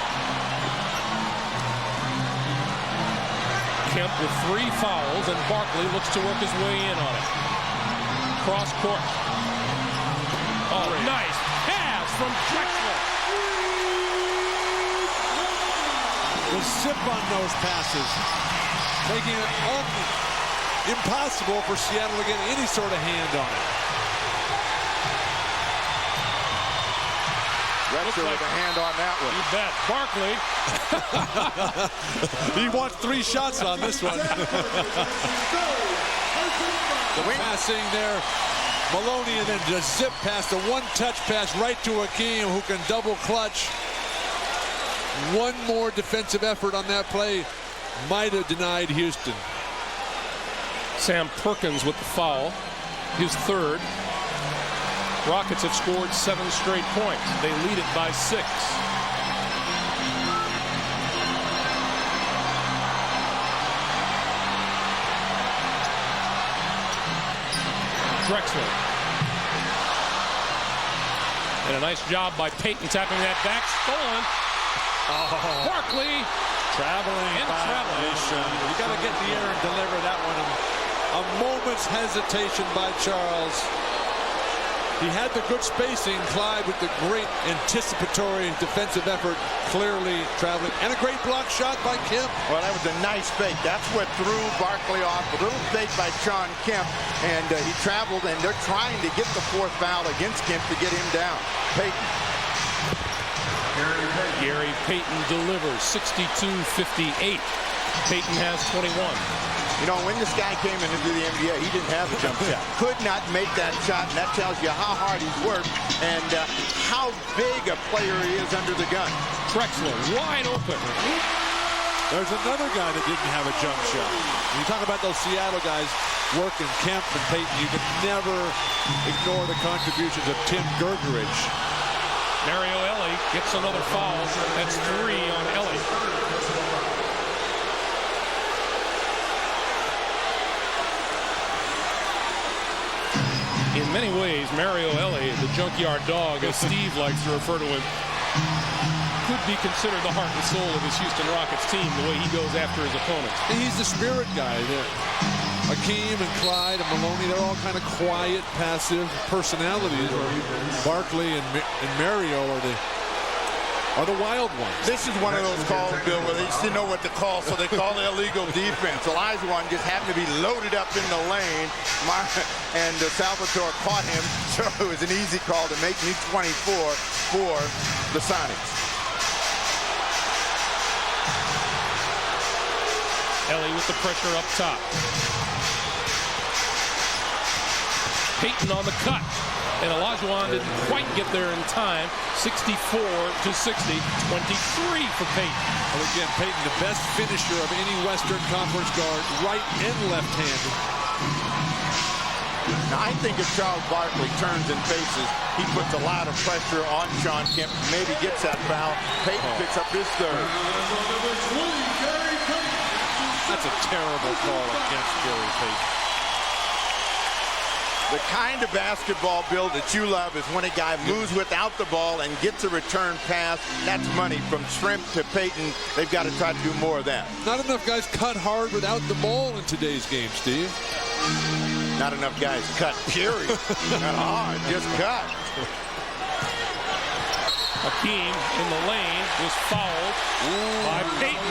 Kemp with 3 fouls, and Barkley looks to work his way in on it. Cross court. Oh, nice pass from Drexler. The zip on those passes, making it impossible for Seattle to get any sort of hand on it. Drexler with a hand on that one. You bet. Barkley. He wants 3 shots on this one. The passing there Maloney, and then just zip past the one-touch pass right to Hakeem, who can double clutch. One more defensive effort on that play might have denied Houston. Sam Perkins with the foul, his third. Rockets have scored 7 straight points. They lead it by 6. Drexler. And a nice job by Payton tapping that back. Stolen. Barkley. Traveling. You got to get in the air and deliver that one. A moment's hesitation by Charles. He had the good spacing. Clyde with the great anticipatory defensive effort, clearly traveling. And a great block shot by Kemp. Well, that was a nice fake. That's what threw Barkley off. A little fake by Sean Kemp. And he traveled, and they're trying to get the 4th foul against Kemp to get him down. Payton. Gary Payton delivers 62-58. Payton has 21. You know, when this guy came into the NBA, he didn't have a jump shot. Could not make that shot, and that tells you how hard he's worked and how big a player he is under the gun. Drexler wide open. There's another guy that didn't have a jump shot. When you talk about those Seattle guys working, Kemp and Payton, you can never ignore the contributions of Tim Gergerich. Mario Ellie gets another foul. That's 3 on Ellie. In many ways, Mario Ellie, the junkyard dog, as Steve likes to refer to him, could be considered the heart and soul of his Houston Rockets team, the way he goes after his opponents. He's the spirit guy. Hakeem and Clyde and Maloney, they're all kind of quiet, passive personalities. Barkley and Mario are the wild ones. This is one of those calls, Bill, where they just didn't know what to call, so they called it illegal defense. Olajuwon just happened to be loaded up in the lane, and Salvatore caught him, so it was an easy call to make me 24 for the Sonics. Ellie with the pressure up top. Payton on the cut. And Olajuwon didn't quite get there in time. 64-60, 23 for Payton. Well, again, Payton, the best finisher of any Western Conference guard, right and left-handed. Now, I think if Charles Barkley turns and faces, he puts a lot of pressure on Sean Kemp, maybe gets that foul. Payton picks up his third. That's a terrible call against Gary Payton. The kind of basketball, Bill, that you love is when a guy moves without the ball and gets a return pass. That's money from Shrimp to Payton. They've got to try to do more of that. Not enough guys cut hard without the ball in today's game, Steve. Not enough guys cut, period. Not hard, just cut. Hakeem in the lane was fouled by Payton.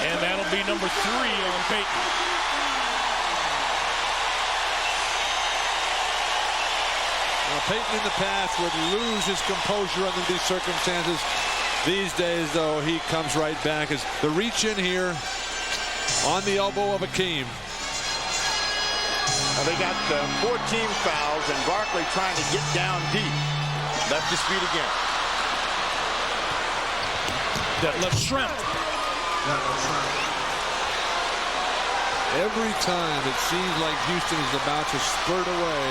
And that'll be number 3 on Payton. Payton in the past would lose his composure under these circumstances. These days, though, he comes right back as the reach in here on the elbow of Hakeem. Now they got 14 fouls, and Barkley trying to get down deep. Left his feet again. That left Shrimp. Every time it seems like Houston is about to spurt away,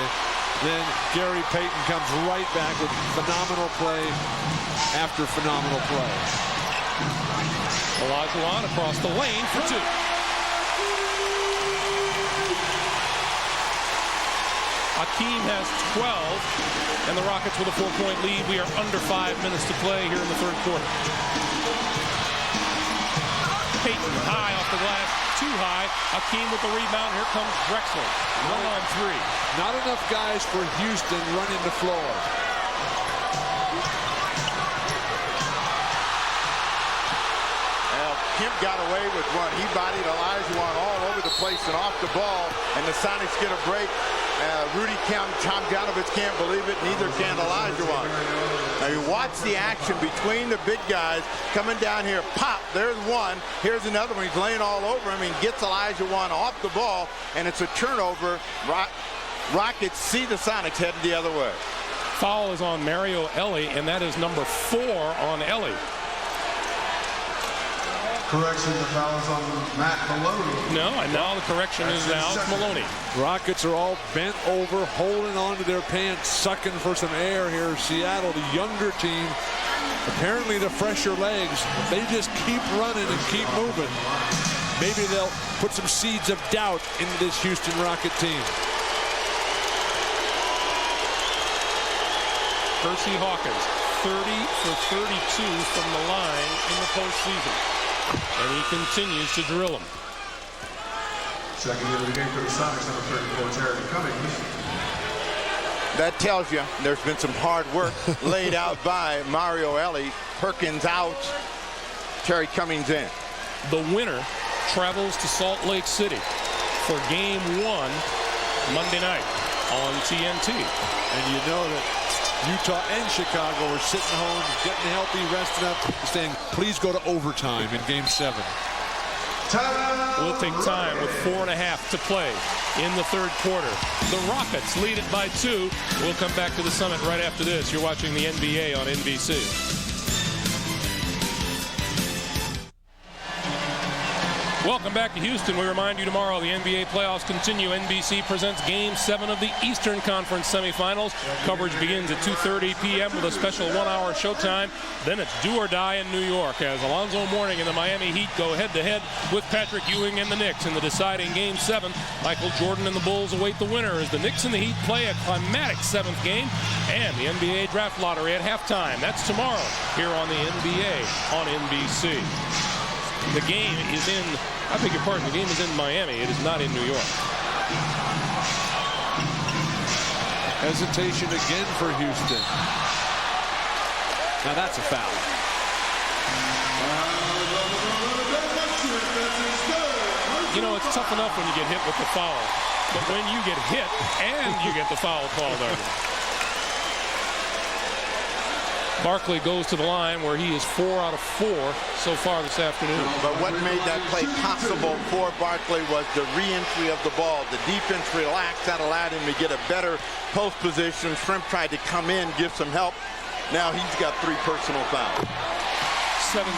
then Gary Payton comes right back with phenomenal play after phenomenal play. Olajuwon across the lane for 2. Hakeem has 12, and the Rockets with a 4-point lead. We are under 5 minutes to play here in the 3rd quarter. Payton high off the glass, too high. Hakeem with the rebound. Here comes Drexler. 1 on 3. Not enough guys for Houston running the floor. Well, Kemp got away with one. He bodied Olajuwon all over the place and off the ball, and the Sonics get a break. Rudy Tomjanovich can't believe it, neither can Olajuwon. Now you watch the action between the big guys coming down here. Pop, there's one. Here's another one. He's laying all over him and gets Olajuwon off the ball, and it's a turnover right Rockets see the Sonics heading the other way. Foul is on Mario Ellie, and that is number 4 on Ellie. Correction, the foul is on Matt Maloney. No, and now the correction is now Maloney. Rockets are all bent over, holding onto their pants, sucking for some air here. Seattle, the younger team, apparently the fresher legs. They just keep running and keep moving. Maybe they'll put some seeds of doubt into this Houston Rocket team. Percy Hawkins, 30 for 32 from the line in the postseason. And he continues to drill them. Second year of the game for the Sonics, number 34, Terry Cummings. That tells you there's been some hard work laid out by Mario Ellie. Perkins out, Terry Cummings in. The winner travels to Salt Lake City for Game 1 Monday night on TNT. And you know that Utah and Chicago are sitting home, getting healthy, resting up, saying, please go to overtime in Game 7. We'll take time with 4.5 to play in the third quarter. The Rockets lead it by 2. We'll come back to the Summit right after this. You're watching the NBA on NBC. Welcome back to Houston. We remind you tomorrow the NBA playoffs continue. NBC presents Game 7 of the Eastern Conference semifinals. Coverage begins at 2:30 p.m. with a special 1-hour showtime. Then it's do or die in New York as Alonzo Mourning and the Miami Heat go head-to-head with Patrick Ewing and the Knicks in the deciding Game 7. Michael Jordan and the Bulls await the winner as the Knicks and the Heat play a climatic 7th game. And the NBA Draft Lottery at halftime. That's tomorrow here on the NBA on NBC. The game is in, I beg your pardon, the game is in Miami. It is not in New York. Hesitation again for Houston. Now that's a foul. You know, it's tough enough when you get hit with the foul. But when you get hit and you get the foul called on you. Barkley goes to the line where he is 4 out of 4 so far this afternoon. But what made that play possible for Barkley was the re-entry of the ball. The defense relaxed. That allowed him to get a better post position. Shrimp tried to come in, give some help. Now he's got 3 personal fouls. 17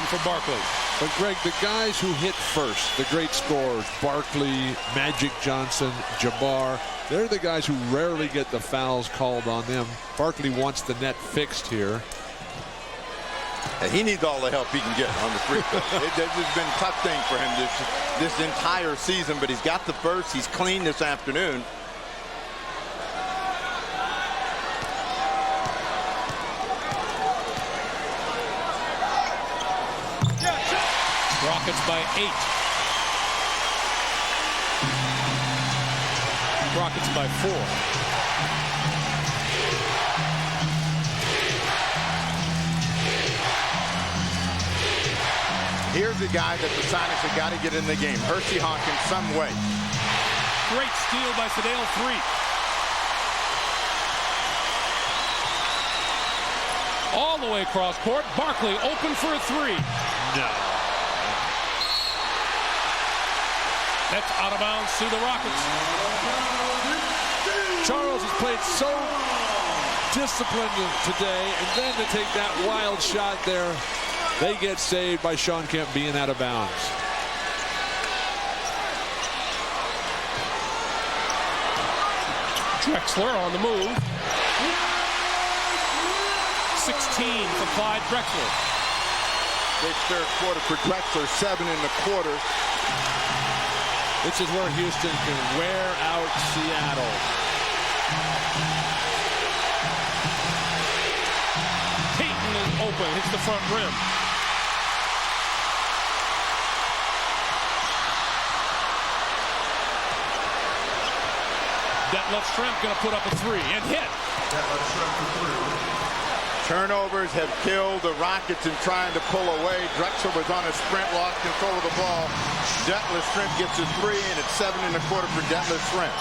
for Barkley. But Greg, the guys who hit first, the great scorers, Barkley, Magic Johnson, Jabbar, they're the guys who rarely get the fouls called on them. Barkley wants the net fixed here. And he needs all the help he can get on the free throw. This has been a tough thing for him this entire season, but he's got the first. He's clean this afternoon. Rockets by 8. Rockets by 4. Here's the guy that the Sonics have got to get in the game. Percy Hawkins some way. Great steal by Sedale 3. All the way across court. Barkley open for a 3. No. That's out of bounds to the Rockets. Charles has played so disciplined today, and then to take that wild shot there, they get saved by Sean Kemp being out of bounds. Drexler on the move. 16 for Clyde Drexler. Big third quarter for Drexler, 7 in the quarter. This is where Houston can wear out Seattle. Payton is open, hits the front rim. Detlef Schrempf going to put up a 3 and hit. Detlef Schrempf for 3. Turnovers have killed the Rockets in trying to pull away. Drexler was on a sprint, lost control of the ball. Detlef Schrempf gets his 3, and it's 7 in the quarter for Detlef Schrempf.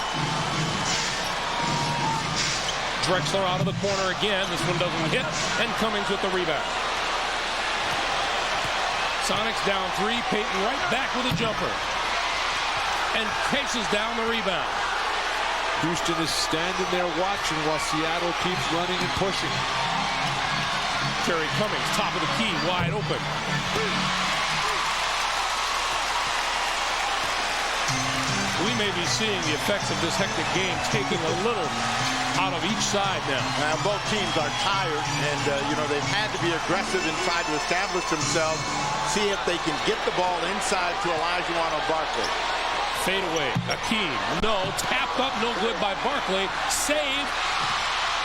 Drexler out of the corner again. This one doesn't hit, and Cummings with the rebound. Sonics down 3. Payton right back with a jumper. And chases down the rebound. Houston is standing there watching while Seattle keeps running and pushing. Terry Cummings, top of the key, wide open. We may be seeing the effects of this hectic game taking a little out of each side now. Both teams are tired, and they've had to be aggressive inside to establish themselves, see if they can get the ball inside to Elijah Barkley. Fade away, Hakeem, no, tapped up, no good by Barkley, save,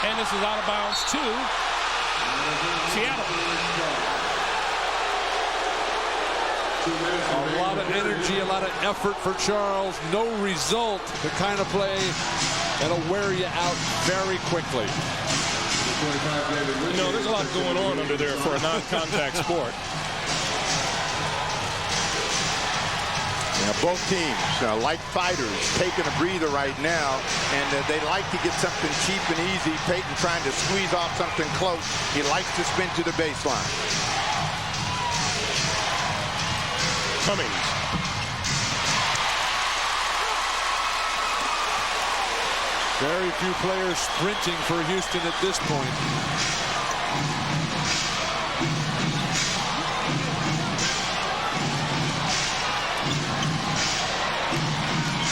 and this is out of bounds to Seattle. A lot of energy, a lot of effort for Charles. No result. The kind of play that'll wear you out very quickly. There's a lot going on under there for a non-contact sport. Both teams, like fighters, taking a breather right now, and they like to get something cheap and easy. Payton trying to squeeze off something close. He likes to spin to the baseline. Cummings. Very few players sprinting for Houston at this point.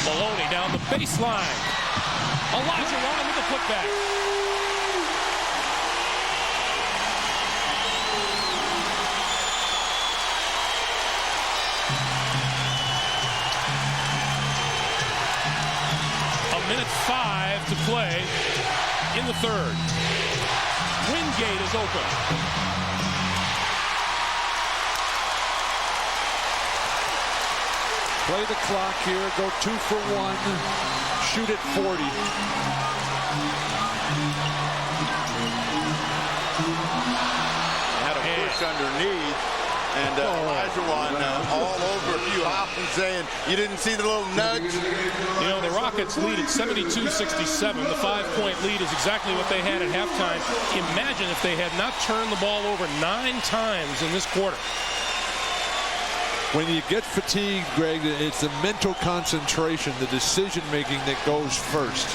Maloney down the baseline. Elijah with the putback. Minute 5 to play in the third. Wingate is open. Play the clock here. Go 2 for 1. Shoot at 40. Had a push underneath. And Elijah all over a few Hoffman saying, you didn't see the little nudge? The Rockets lead at 72-67. The 5-point lead is exactly what they had at halftime. Imagine if they had not turned the ball over 9 times in this quarter. When you get fatigued, Greg, it's the mental concentration, the decision-making that goes first.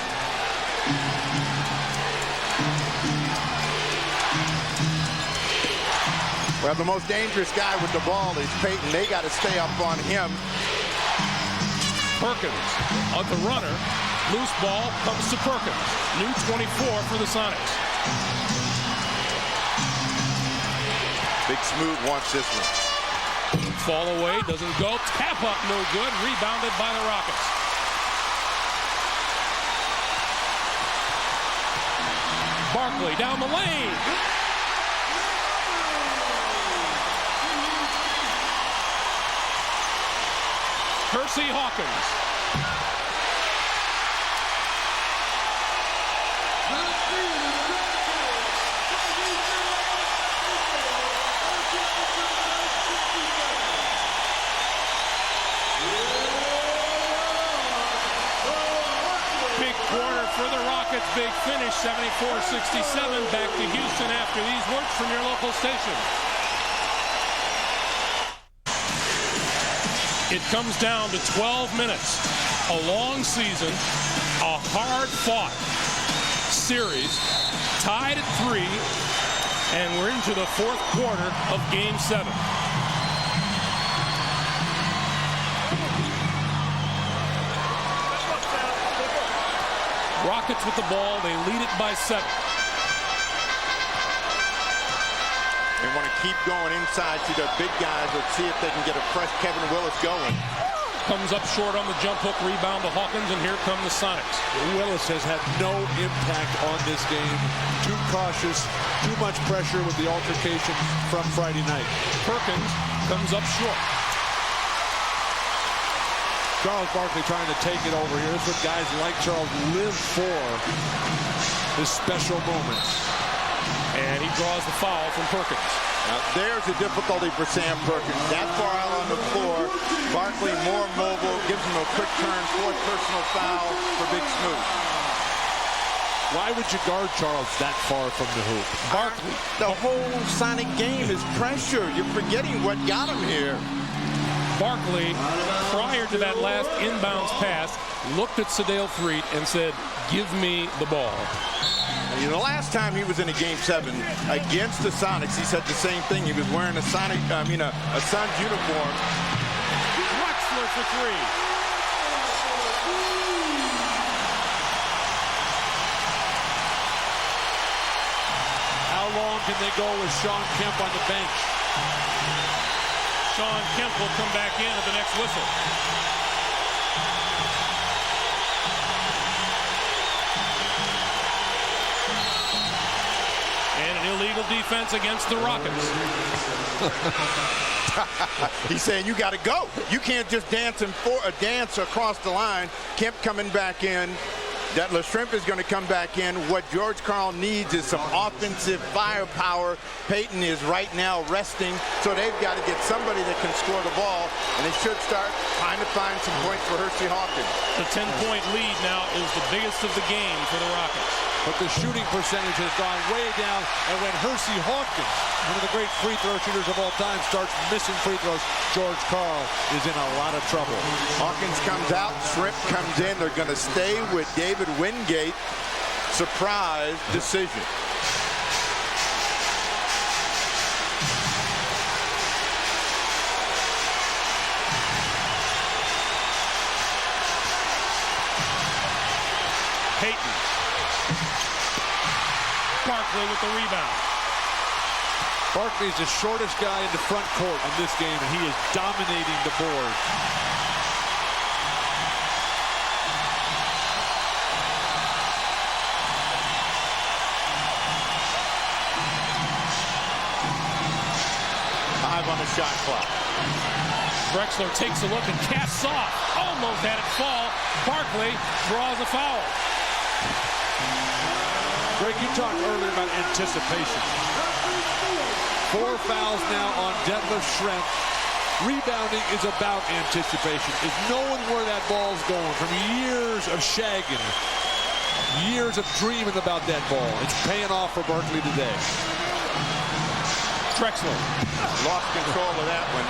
Well, the most dangerous guy with the ball is Payton. They got to stay up on him. Perkins on the runner. Loose ball comes to Perkins. New 24 for the Sonics. Big Smooth wants this one. Fall away, doesn't go. Tap up, no good. Rebounded by the Rockets. Barkley down the lane. Percy Hawkins. Big quarter for the Rockets. Big finish, 74-67. Back to Houston after these words from your local station. It comes down to 12 minutes. A long season, a hard-fought series, tied at 3, and we're into the 4th quarter of Game 7. Rockets with the ball, they lead it by 7. They want to keep going inside to their big guys. Let's see if they can get a fresh Kevin Willis going. Comes up short on the jump hook, rebound to Hawkins, and here come the Sonics. Willis has had no impact on this game. Too cautious, too much pressure with the altercation from Friday night. Perkins comes up short. Charles Barkley trying to take it over here. That's what guys like Charles live for, this special moment. And he draws the foul from Perkins. Now, there's a difficulty for Sam Perkins. That far out on the floor. Barkley more mobile, gives him a quick turn, 4th personal foul for Big Smooth. Why would you guard Charles that far from the hoop? Barkley. The whole Sonic game is pressure. You're forgetting what got him here. Barkley, prior to that last inbounds pass, looked at Sedale Threatt and said, "Give me the ball." You know, the last time he was in a Game 7 against the Sonics, he said the same thing. He was wearing a Suns uniform. Drexler for three. How long can they go with Sean Kemp on the bench? Sean Kemp will come back in at the next whistle. And an illegal defense against the Rockets. He's saying you got to go. You can't just dance across the line. Kemp coming back in. That LeStrimp is going to come back in. What George Karl needs is some offensive firepower. Payton is right now resting, so they've got to get somebody that can score the ball, and they should start trying to find some points for Hersey Hawkins. The 10-point lead now is the biggest of the game for the Rockets. But the shooting percentage has gone way down, and when Hersey Hawkins, one of the great free throw shooters of all time, starts missing free throws, George Karl is in a lot of trouble. Hawkins comes out, Shrimp comes in. They're going to stay with David Wingate. Surprise decision. Payton. Barkley with the rebound. Barkley is the shortest guy in the front court in this game, and he is dominating the board. On the shot clock. Drexler takes a look and casts off. Almost had it fall. Barkley draws a foul. Greg, you talked earlier about anticipation. 4 fouls now on Detlef Schrempf. Rebounding is about anticipation. Is knowing where that ball's going from years of shagging, years of dreaming about that ball. It's paying off for Barkley today. Drexler lost control of that one.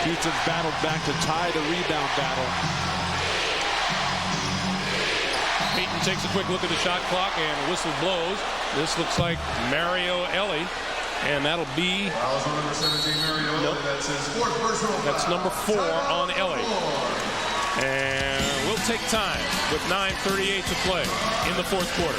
Houston's battled back to tie the rebound battle. Payton takes a quick look at the shot clock and whistle blows. This looks like Mario Elie, and that'll be Number 17, Mario Elie. That's his fourth personal foul. that's number 4 on Elie. And we'll take time with 9:38 to play in the fourth quarter.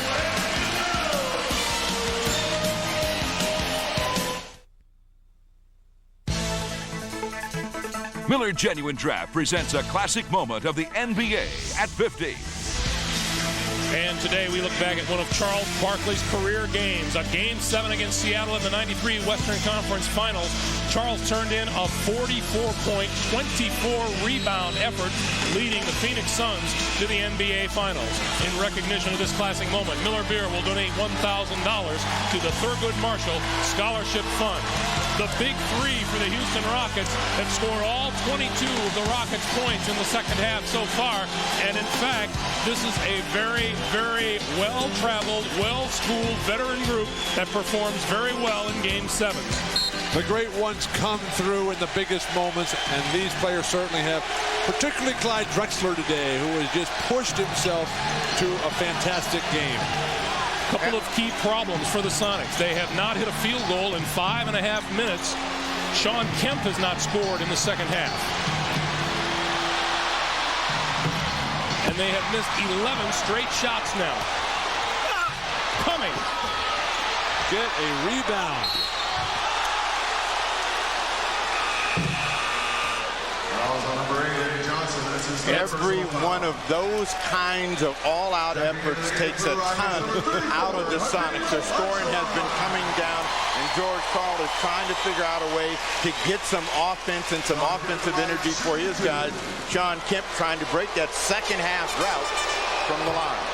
Miller Genuine Draft presents a classic moment of the NBA at 50. And today we look back at one of Charles Barkley's career games. A Game 7 against Seattle in the '93 Western Conference Finals. Charles turned in a 44-point, 24-rebound effort, leading the Phoenix Suns to the NBA Finals. In recognition of this classic moment, Miller Beer will donate $1,000 to the Thurgood Marshall Scholarship Fund. The big three for the Houston Rockets have scored all 22 of the Rockets' points in the second half so far. And in fact, this is a very, very well-traveled, well-schooled veteran group that performs very well in Game 7. The great ones come through in the biggest moments, and these players certainly have, particularly Clyde Drexler today, who has just pushed himself to a fantastic game. Couple of key problems for the Sonics. They have not hit a field goal in 5.5 minutes. Sean Kemp has not scored in the second half. And they have missed 11 straight shots now. Coming. Get a rebound. Every one of those kinds of all-out efforts takes a ton out of the Sonics. Their scoring has been coming down, and George Karl is trying to figure out a way to get some offense and some offensive energy for his guys. Sean Kemp trying to break that second half route from the line.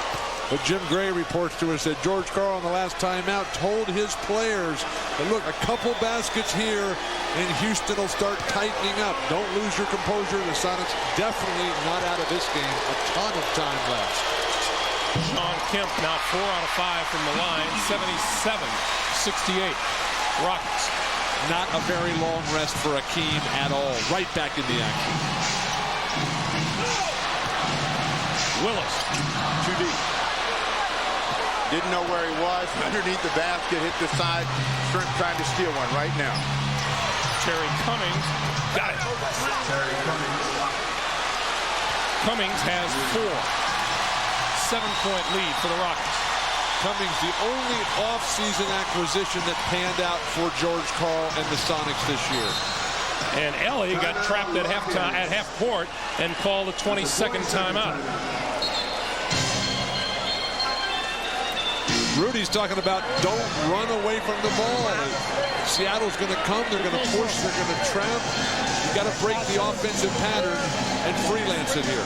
But Jim Gray reports to us that George Karl on the last timeout told his players that, look, a couple baskets here and Houston will start tightening up. Don't lose your composure. The Sonics definitely not out of this game. A ton of time left. Kemp now 4 out of 5 from the line, 77-68. Rockets. Not a very long rest for Hakeem at all. Right back in the action. Willis. Too deep. Didn't know where he was. Underneath the basket, hit the side. Shrimp trying to steal one right now. Terry Cummings. Got it. Cummings has 4. 7-point lead for the Rockets. Cummings, the only off-season acquisition that panned out for George Karl and the Sonics this year. And Ellie got trapped at half court and called a 22nd timeout. Rudy's talking about don't run away from the ball. Seattle's going to come, they're going to push, they're going to trap. You got to break the offensive pattern and freelance it here.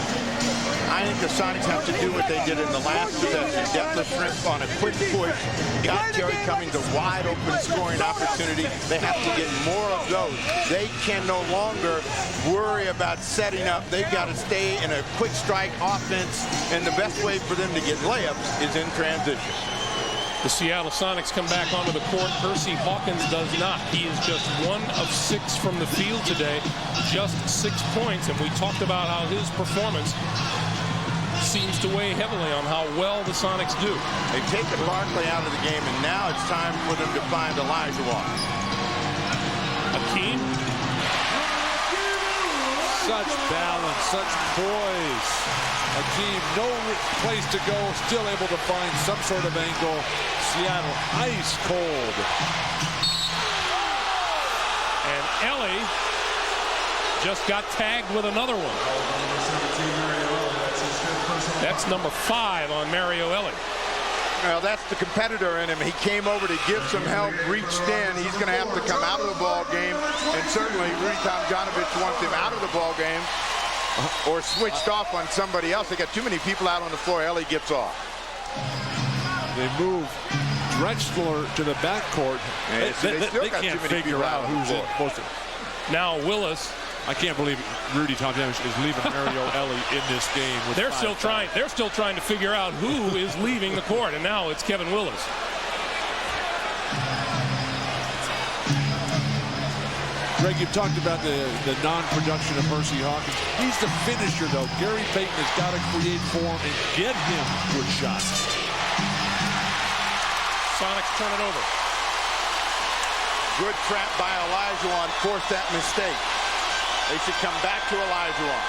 I think the Sonics have to do what they did in the last possession. Detlef Shrimp on a quick push. Got Terry Cummings a wide open scoring opportunity. They have to get more of those. They can no longer worry about setting up. They've got to stay in a quick strike offense, and the best way for them to get layups is in transition. The Seattle Sonics come back onto the court. Percy Hawkins does not. He is just 1 of 6 from the field today. Just 6 points. And we talked about how his performance seems to weigh heavily on how well the Sonics do. They've taken Barkley out of the game, and now it's time for them to find Elijah Walker. Hakeem. Such balance, such poise. Hakeem, no place to go, still able to find some sort of angle. Seattle, ice cold. And Ellie just got tagged with another one. That's number 5 on Mario Ellie. Well, that's the competitor in him. He came over to give some help, reached in. He's going to have to come out of the ball game, and certainly Rudy Tomjanovich wants him out of the ball game or switched off on somebody else. They got too many people out on the floor. Ellie gets off. They move Drexler to the backcourt. They can't figure out who's in supposed to. Now Willis. I can't believe Rudy Tomjanovich is leaving Mario Ellie in this game. They're still trying to figure out who is leaving the court, and now it's Kevin Willis. Greg, you've talked about the non-production of Percy Hawkins. He's the finisher, though. Gary Payton has got to create for him and get him good shots. Sonics turn it over. Good trap by Olajuwon, forced that mistake. They should come back to Olajuwon.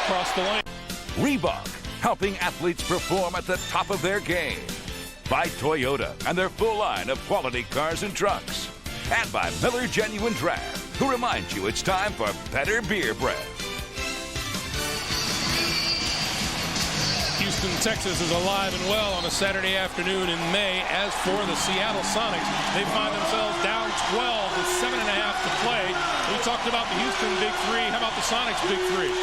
Across the lane. Reebok, helping athletes perform at the top of their game. By Toyota and their full line of quality cars and trucks. And by Miller Genuine Draft, who reminds you it's time for better beer breath. Houston, Texas is alive and well on a Saturday afternoon in May. As for the Seattle Sonics, they find themselves down 12 with 7.5 to play. We talked about the Houston Big Three. How about the Sonics Big Three?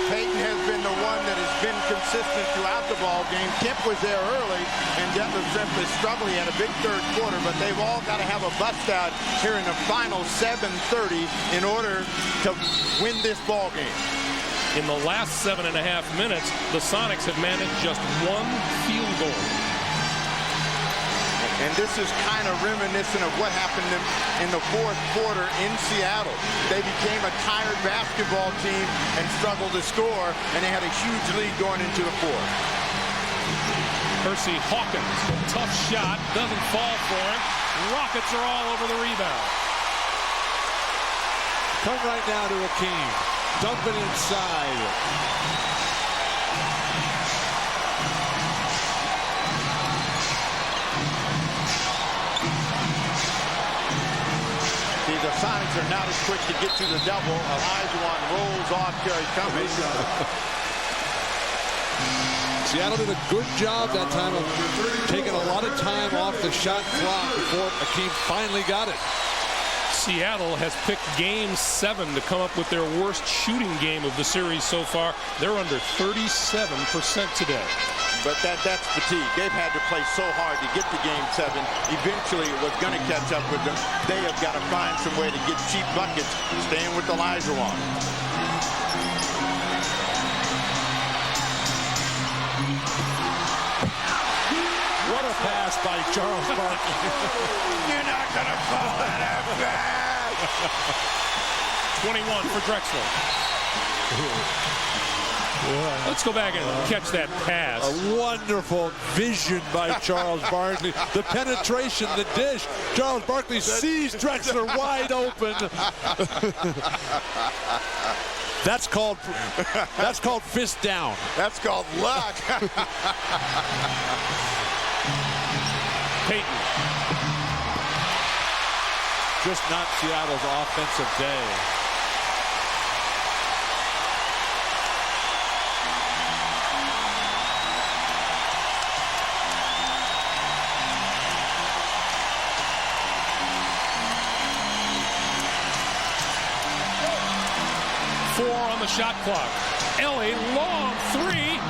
Payton has been the one that has been consistent throughout the ball game. Kemp was there early, and Detlef Shrimp is struggling. He had a big third quarter, but they've all got to have a bust out here in the final 7:30 in order to win this ball game. In the last 7.5 minutes, the Sonics have managed just 1 field goal. And this is kind of reminiscent of what happened in the fourth quarter in Seattle. They became a tired basketball team and struggled to score, and they had a huge lead going into the fourth. Percy Hawkins, tough shot, doesn't fall for him. Rockets are all over the rebound. Come right now to Hakeem. Dump it inside. See, the Sonics are not as quick to get to the double. Olajuwon rolls off Terry Cummings. Seattle did a good job that time of taking a lot of time off the shot clock before Hakeem finally got it. Seattle has picked Game 7 to come up with their worst shooting game of the series so far. They're under 37% today. But that's fatigue. They've had to play so hard to get to Game 7. Eventually, it was going to catch up with them. They have got to find some way to get cheap buckets, staying with Olajuwon. by Charles Barkley. You're not going to fall that fast. 21 for Drexler. Let's go back and catch that pass. A wonderful vision by Charles Barkley. The penetration, the dish. Charles Barkley sees Drexler wide open. That's called fist down. That's called luck. Payton. Just not Seattle's offensive day. On the shot clock. Ellie, long three.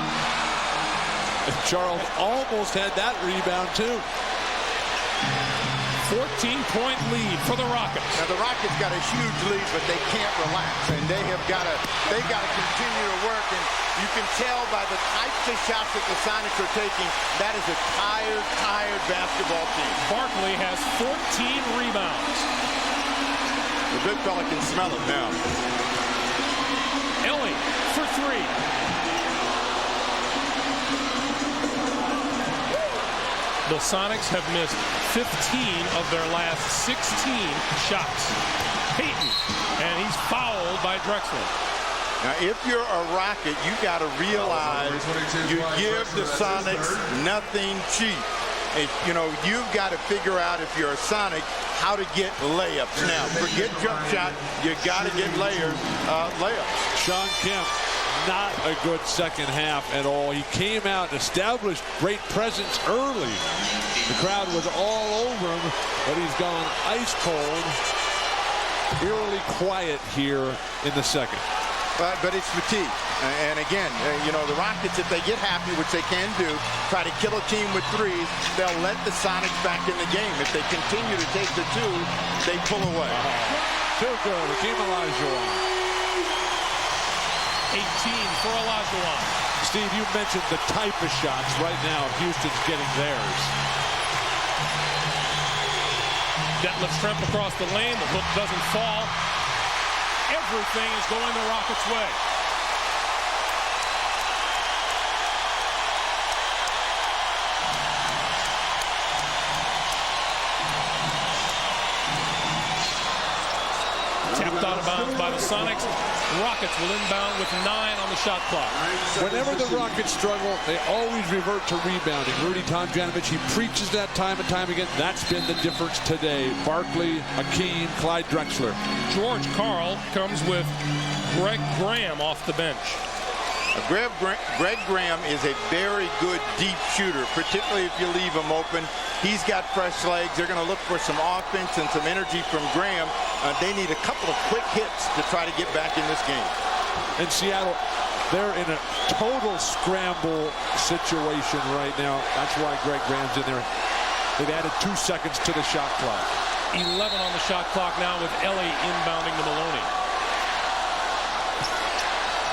And Charles almost had that rebound too. 14-point lead for the Rockets. Now the Rockets got a huge lead, but they can't relax, and they got to continue to work. And you can tell by the types of shots that the Sonics are taking, that is a tired basketball team. Barkley has 14 rebounds. The big fella can smell it now. Ellie for three. The Sonics have missed 15 of their last 16 shots. Payton, and he's fouled by Drexler. Now, if you're a Rocket, you got to realize you give the Sonics nothing cheap. You know, you've got to figure out, if you're a Sonic, how to get layups. Now, forget jump shot. You got to get layups. Sean Kemp, not a good second half at all. He came out and established great presence early. The crowd was all over him, but he's gone ice cold, eerily quiet here in the second. But it's fatigue. And again, you know, the Rockets, if they get happy, which they can do, try to kill a team with threes, they'll let the Sonics back in the game. If they continue to take the two, they pull away. Too good. Hakeem Olajuwon. 18 for Olajuwon. Steve, you mentioned the type of shots. Right now, Houston's getting theirs. Detlef Schrempf across the lane. The hook doesn't fall. Everything is going the Rockets' way. Tapped out of bounds by the Sonics. Rockets will inbound with 9 on the shot clock. Whenever the Rockets struggle, they always revert to rebounding. Rudy Tomjanovich, he preaches that time and time again. That's been the difference today. Barkley, Hakeem, Clyde Drexler. George Karl comes with Greg Graham off the bench. Greg Graham is a very good deep shooter, particularly if you leave him open. He's got fresh legs. They're going to look for some offense and some energy from Graham. They need a couple of quick hits to try to get back in this game. And Seattle, they're in a total scramble situation right now. That's why Greg Graham's in there. They've added 2 seconds to the shot clock. 11 on the shot clock now with Ellie inbounding to Maloney.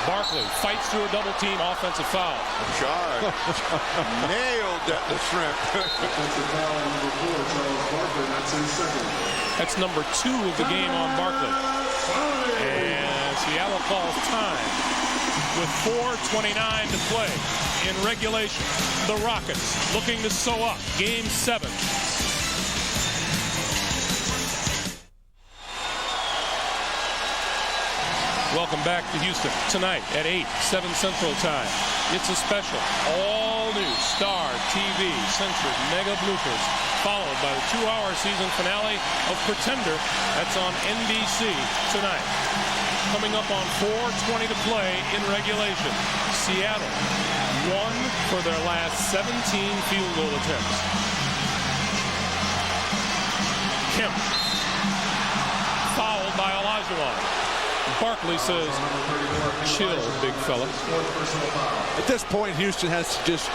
Barkley fights through a double team, offensive foul. Charge. Nailed that the shrimp. That's number 2 of the game on Barkley. And Seattle calls time with 4:29 to play in regulation. The Rockets looking to sew up game 7. Welcome back to Houston tonight at 8, 7 Central Time. It's a special, all-new Star TV Century Mega Bloopers, followed by the 2-hour season finale of Pretender. That's on NBC tonight. Coming up on 4:20 to play in regulation. Seattle won for their last 17 field goal attempts. Kemp fouled by Olajuwon. Barkley says, chill, big fella. At this point, Houston has to just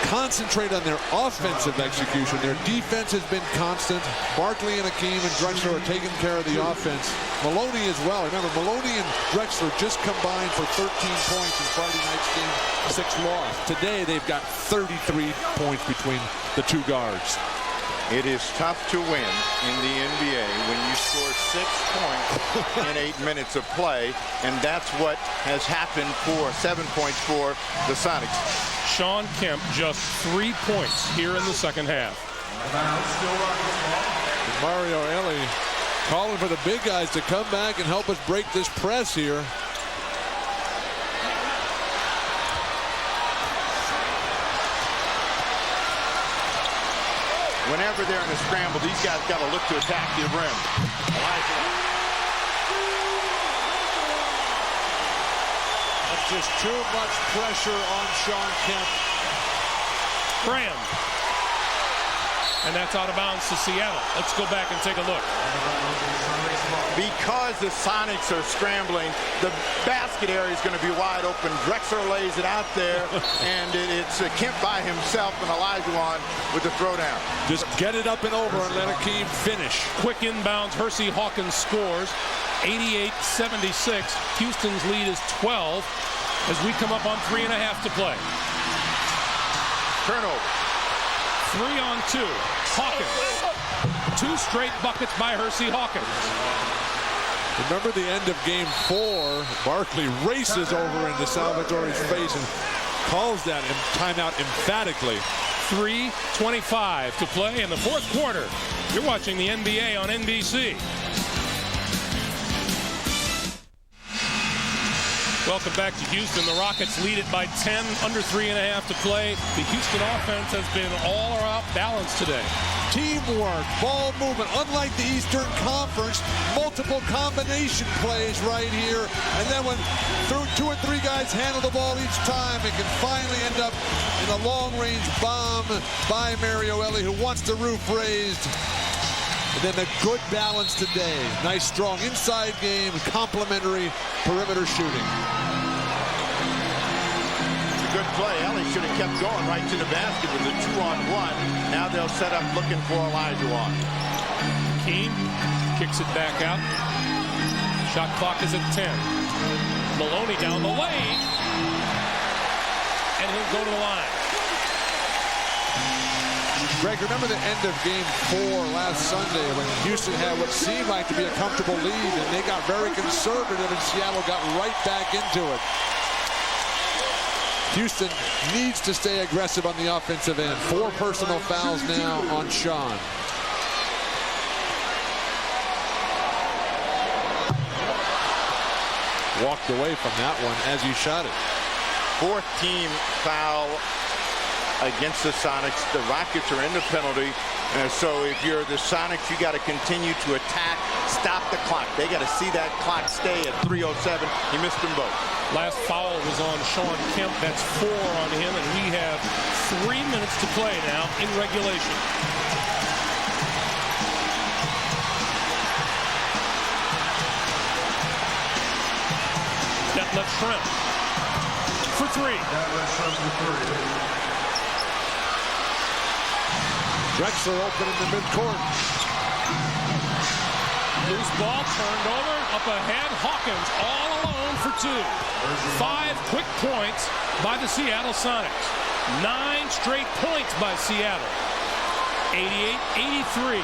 concentrate on their offensive execution. Their defense has been constant. Barkley and Hakeem and Drexler are taking care of the offense. Maloney as well. Remember, Maloney and Drexler just combined for 13 points in Friday night's game 6 loss. Today, they've got 33 points between the two guards. It is tough to win in the NBA when you score 6 points in 8 minutes of play, and that's what has happened for 7 points for the Sonics. Sean Kemp just 3 points here in the second half. Mario Elie calling for the big guys to come back and help us break this press here. Whenever they're in a scramble, these guys got to look to attack the rim. That's just too much pressure on Sean Kemp. Graham. And that's out of bounds to Seattle. Let's go back and take a look. Because the Sonics are scrambling, the basket area is going to be wide open. Drexler lays it out there, and it's Kemp by himself and Olajuwon with the throwdown. Just get it up and over and let Hakeem finish. Quick inbounds. Hersey Hawkins scores. 88-76. Houston's lead is 12 as we come up on 3.5 to play. Turnover. 3 on 2. Hawkins. 2 straight buckets by Hersey Hawkins. Remember the end of game 4. Barkley races over into Salvatore's face and calls that timeout emphatically. 3:25 to play in the fourth quarter. You're watching the NBA on NBC. Welcome back to Houston. The Rockets lead it by 10, under 3.5 to play. The Houston offense has been all out balanced today. Teamwork, ball movement, unlike the Eastern Conference, multiple combination plays right here. And then when 2 or 3 guys handle the ball each time, it can finally end up in a long-range bomb by Mario Elie, who wants the roof raised. And then the good balance today. Nice, strong inside game, complimentary perimeter shooting. It's a good play. Elie should have kept going right to the basket with a 2-on-1. Now they'll set up looking for Olajuwon. Hakeem kicks it back out. Shot clock is at 10. Maloney down the lane. And he'll go to the line. Greg, remember the end of game 4 last Sunday when Houston had what seemed like to be a comfortable lead, and they got very conservative, and Seattle got right back into it. Houston needs to stay aggressive on the offensive end. 4 personal fouls now on Sean. Walked away from that one as he shot it. 4th team foul against the Sonics. The Rockets are in the penalty. So if you're the Sonics, you got to continue to attack, stop the clock. They got to see that clock stay at 3:07. He missed them both. Last foul was on Sean Kemp. That's 4 on him, and we have 3 minutes to play now in regulation. Detlef Schrempf for 3. Drexler open in the midcourt. Loose ball turned over, up ahead. Hawkins all alone for 2. 5 quick points by the Seattle Sonics. 9 straight points by Seattle. 88-83.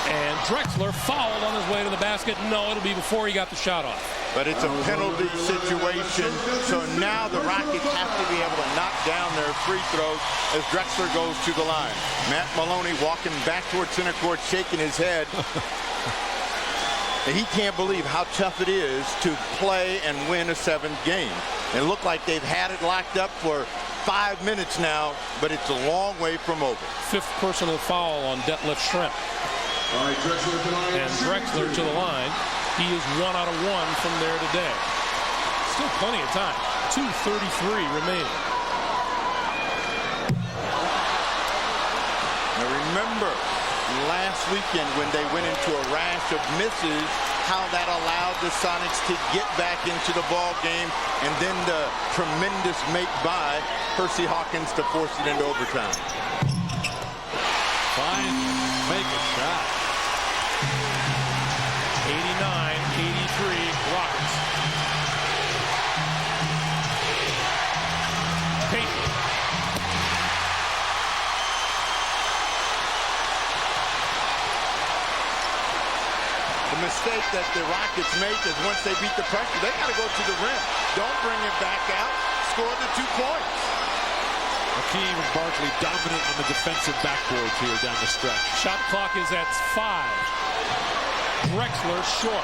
And Drexler fouled on his way to the basket. No, it'll be before he got the shot off. But it's a penalty situation, so now the Rockets have to be able to knock down their free throws as Drexler goes to the line. Matt Maloney walking back towards center court, shaking his head. And he can't believe how tough it is to play and win a 7th game. It looked like they've had it locked up for 5 minutes now, but it's a long way from over. 5th personal foul on Detlef Schrempf. And Drexler to the line. He is 1 out of 1 from there today. Still plenty of time. 2:33 remaining. Now remember, last weekend when they went into a rash of misses, how that allowed the Sonics to get back into the ball game, and then the tremendous make by Percy Hawkins to force it into overtime. Fine, make a shot. 89-83 Rockets. Payton. The mistake that the Rockets make is once they beat the pressure, they got to go to the rim. Don't bring it back out. Score the 2 points. Hakeem and Barkley dominant on the defensive backboards here down the stretch. Shot clock is at 5. Drexler short.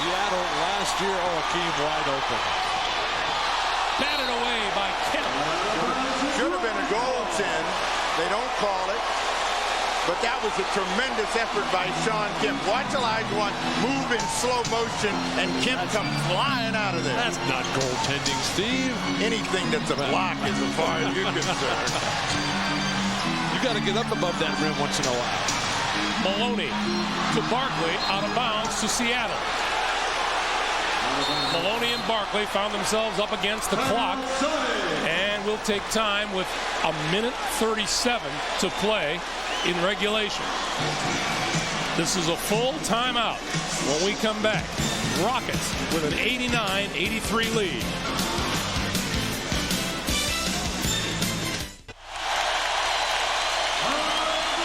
Seattle last year, Hakeem wide open. Batted away by Kemp. Should have been a goal, Tim. They don't call it. But that was a tremendous effort by Sean Kemp. Watch Elijah move in slow motion, and Kemp come flying out of there. That's not goaltending, Steve. Anything that's a block is as far as you're concerned. You got to get up above that rim once in a while. Maloney to Barkley, out of bounds to Seattle. Maloney and Barkley found themselves up against the clock, and will take time with 1:37 to play in regulation. This is a full timeout. When we come back, Rockets with an 89-83 lead.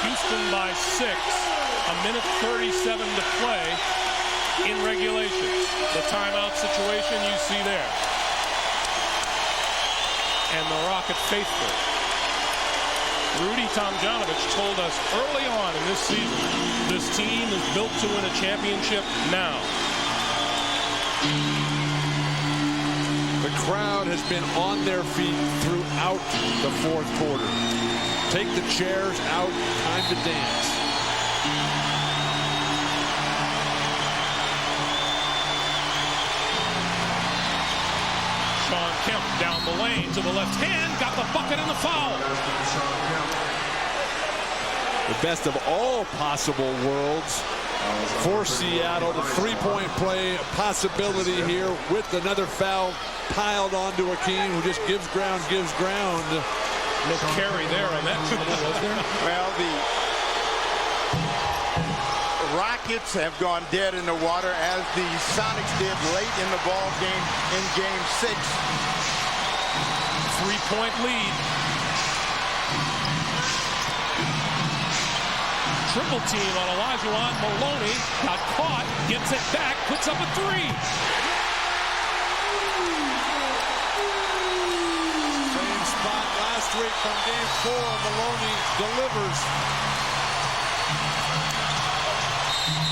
Houston by 6. 1:37 to play in regulation. The timeout situation you see there. And the Rocket faithful. Rudy Tomjanovich told us early on in this season, this team is built to win a championship now. The crowd has been on their feet throughout the 4th quarter. Take the chairs out, time to dance. Sean Kemp down the lane to the left hand, got the bucket and the foul. The best of all possible worlds for Seattle. The 3-point play possibility here with another foul piled onto Hakeem, who just gives ground. No carry there on that, was there? Well, the Rockets have gone dead in the water, as the Sonics did late in the ball game in Game 6. 3-point lead. Triple team on Olajuwon. Maloney got caught, gets it back, puts up a 3. Same spot last week from Game 4. Maloney delivers.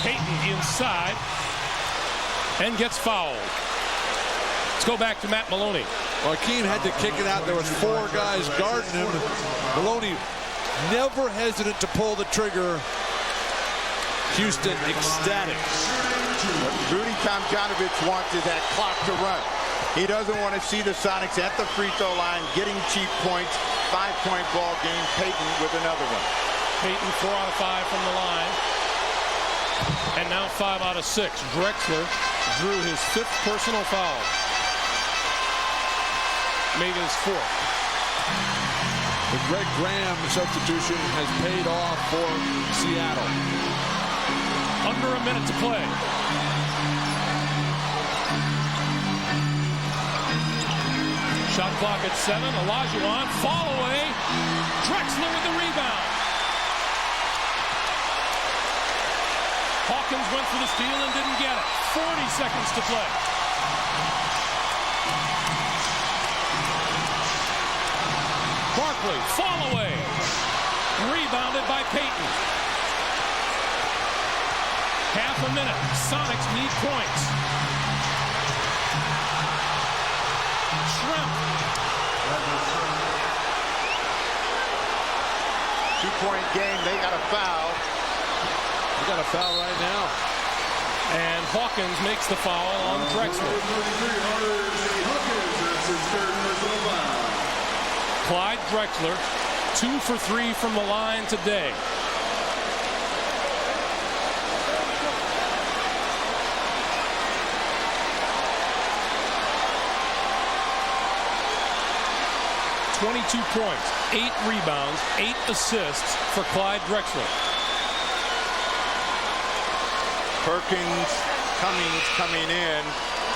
Payton inside and gets fouled. Let's go back to Matt Maloney. Hakeem had to kick it out. There was 4 guys guarding him. Maloney never hesitant to pull the trigger. Houston ecstatic. What Rudy Tomjanovich wants is that clock to run. He doesn't want to see the Sonics at the free throw line getting cheap points. 5-point ball game. Payton with another one. Payton 4 out of 5 from the line. And now 5 out of 6. Drexler drew his 5th personal foul. Made his 4th. The Greg Graham substitution has paid off for Seattle. Under a minute to play. Shot clock at 7. Olajuwon, fall away. Drexler with the rebound. Hawkins went for the steal and didn't get it. 40 seconds to play. Barkley, fall away. Rebounded by Payton. Half a minute. Sonics need points. Shrimp. 2-point game. They got a foul. We got a foul right now. And Hawkins makes the foul on Drexler. Clyde Drexler, 2 for 3 from the line today. ...22 points, 8 rebounds, 8 assists for Clyde Drexler. Cummings coming in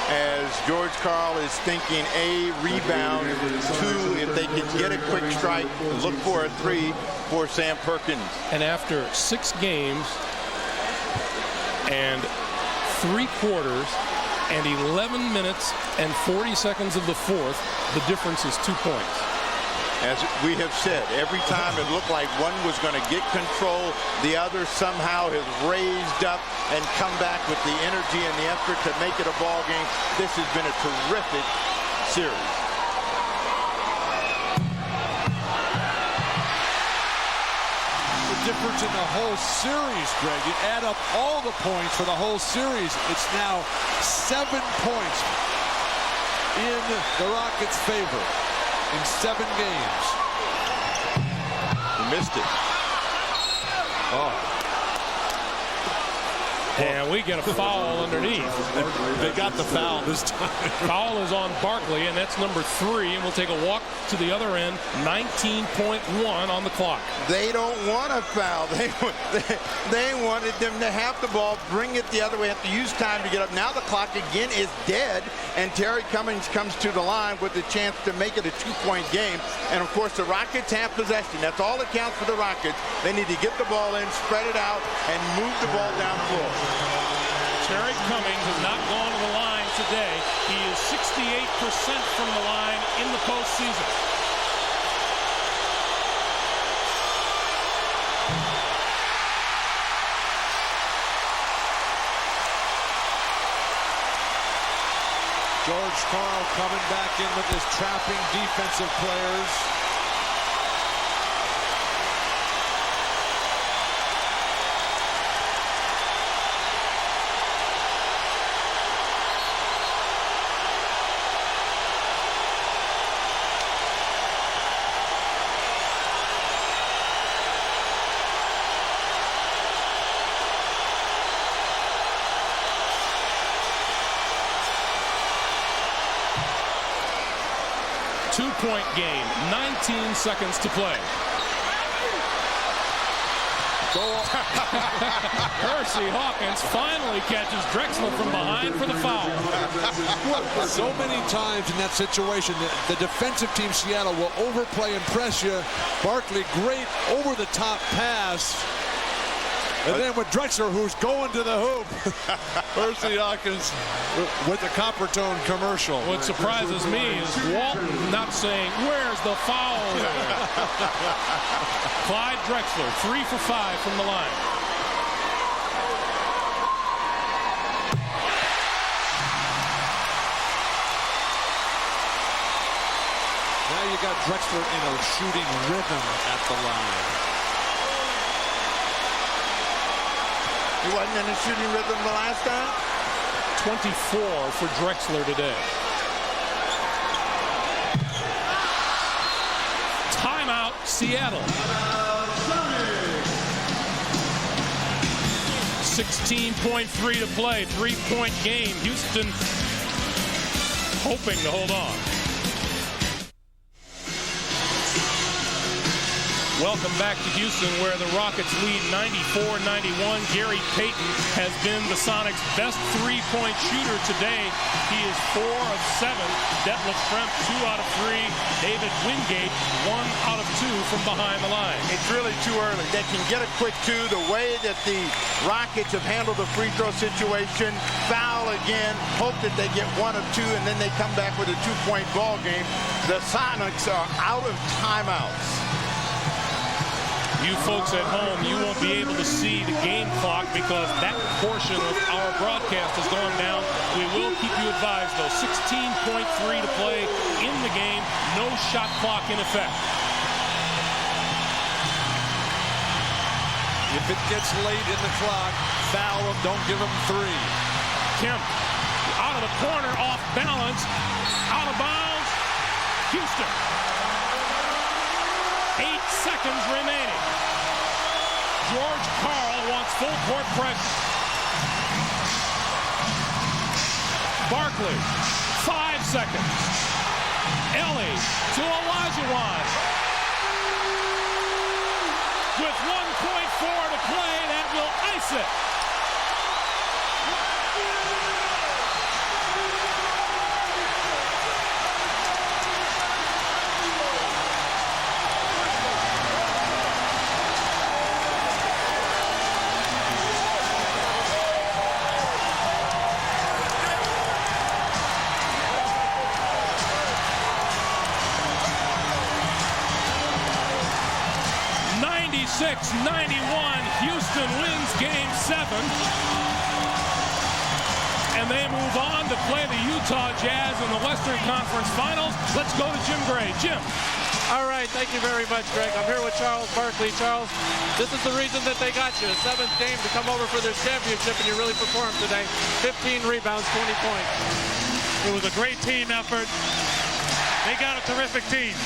as George Karl is thinking a rebound, 2 if they can get a quick strike, look for a 3 for Sam Perkins. And after 6 games and 3 quarters and 11 minutes and 40 seconds of the fourth, the difference is 2 points. As we have said, every time it looked like one was going to get control, the other somehow has raised up and come back with the energy and the effort to make it a ball game. This has been a terrific series. The difference in the whole series, Greg, you add up all the points for the whole series, it's now 7 points in the Rockets' favor. In 7 games. He missed it. Oh. And we get a foul underneath. They got the foul this time. Foul is on Barkley, and that's number 3. And we'll take a walk to the other end. 19.1 on the clock. They don't want a foul. They wanted them to have the ball, bring it the other way, have to use time to get up. Now the clock again is dead, and Terry Cummings comes to the line with a chance to make it a 2-point game. And of course, the Rockets have possession. That's all that counts for the Rockets. They need to get the ball in, spread it out, and move the ball down the floor. Terry Cummings has not gone to the line today. He is 68% from the line in the postseason. George Karl coming back in with his trapping defensive players. Two-point game, 19 seconds to play. Percy Hawkins finally catches Drexler from behind for the foul. So many times in that situation, the defensive team, Seattle, will overplay and press you. Barkley, great over-the-top pass. And then with Drexler, who's going to the hoop. Percy Hawkins with the Coppertone commercial. What surprises me is Walton not saying, where's the foul? Clyde Drexler, 3 for 5 from the line. Now you got Drexler in a shooting rhythm at the line. He wasn't in a shooting rhythm the last time? 24 for Drexler today. Timeout, Seattle. 16.3 to play, 3-point game. Houston hoping to hold on. Welcome back to Houston, where the Rockets lead 94-91. Gary Payton has been the Sonics' best 3-point shooter today. He is 4 of 7. Detlef Schrempf, 2 out of 3. David Wingate, 1 out of 2 from behind the line. It's really too early. They can get a quick 2. The way that the Rockets have handled the free throw situation, foul again, hope that they get 1 of 2, and then they come back with a 2-point ball game. The Sonics are out of timeouts. You folks at home, you won't be able to see the game clock because that portion of our broadcast has gone down. We will keep you advised, though. 16.3 to play in the game. No shot clock in effect. If it gets late in the clock, foul him. Don't give him 3. Kemp out of the corner, off balance, out of bounds. Houston. 8 seconds remaining. George Karl wants full court pressure. Barkley, 5 seconds. Ellie to Olajuwon. With 1.4 to play, that will ice it. Houston wins Game 7. And they move on to play the Utah Jazz in the Western Conference Finals. Let's go to Jim Gray. Jim. All right, thank you very much, Greg. I'm here with Charles Barkley. Charles, this is the reason that they got you. 7th game to come over for this championship, and you really performed today. 15 rebounds, 20 points. It was a great team effort. They got a terrific team.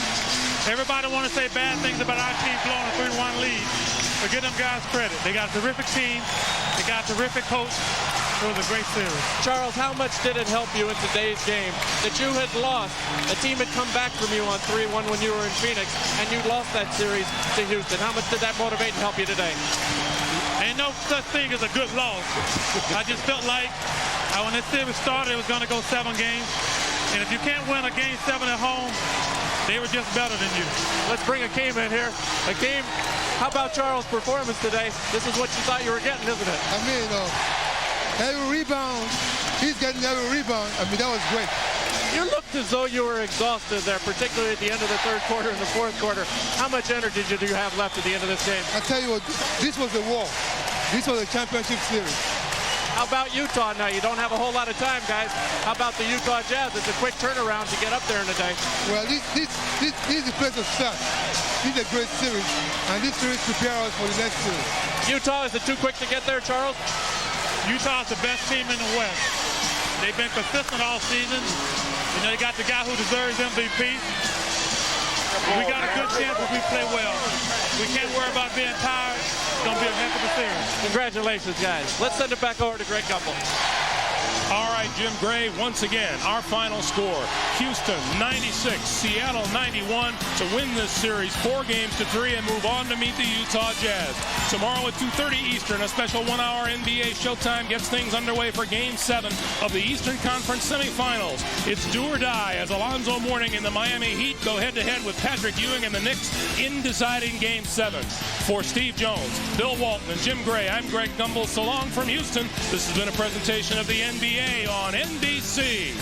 Everybody want to say bad things about our team blowing a 3-1 lead, but give them guys credit. They got a terrific team. They got a terrific coach. It was a great series. Charles, how much did it help you in today's game that you had lost? A team had come back from you on 3-1 when you were in Phoenix, and you lost that series to Houston. How much did that motivate and help you today? Ain't no such thing as a good loss. I just felt like when this series started, it was going to go 7 games. And if you can't win a Game 7 at home, they were just better than you. Let's bring Hakeem in here. Hakeem, how about Charles' performance today? This is what you thought you were getting, isn't it? I mean, every rebound, he's getting every rebound. I mean, that was great. You looked as though you were exhausted there, particularly at the end of the third quarter and the fourth quarter. How much energy do you have left at the end of this game? I tell you what, this was a war. This was a championship series. How about Utah now? You don't have a whole lot of time, guys. How about the Utah Jazz? It's a quick turnaround to get up there in a day. Well, this is the place to start. This is a great series, and this series prepares us for the next series. Utah, is it too quick to get there, Charles? Utah is the best team in the West. They've been consistent all season. You know, they got the guy who deserves MVP. We got a good chance if we play well. We can't worry about being tired. It's going to be a heck of a series. Congratulations, guys. Let's send it back over to Greg Gumbel. All right, Jim Gray, once again, our final score. Houston 96, Seattle 91 to win this series 4-3 and move on to meet the Utah Jazz. Tomorrow at 2:30 Eastern, a special 1-hour NBA showtime gets things underway for Game 7 of the Eastern Conference semifinals. It's do or die as Alonzo Mourning and the Miami Heat go head-to-head with Patrick Ewing and the Knicks in deciding Game 7. For Steve Jones, Bill Walton, and Jim Gray, I'm Greg Gumbel. So long from Houston. This has been a presentation of the NBA on NBC.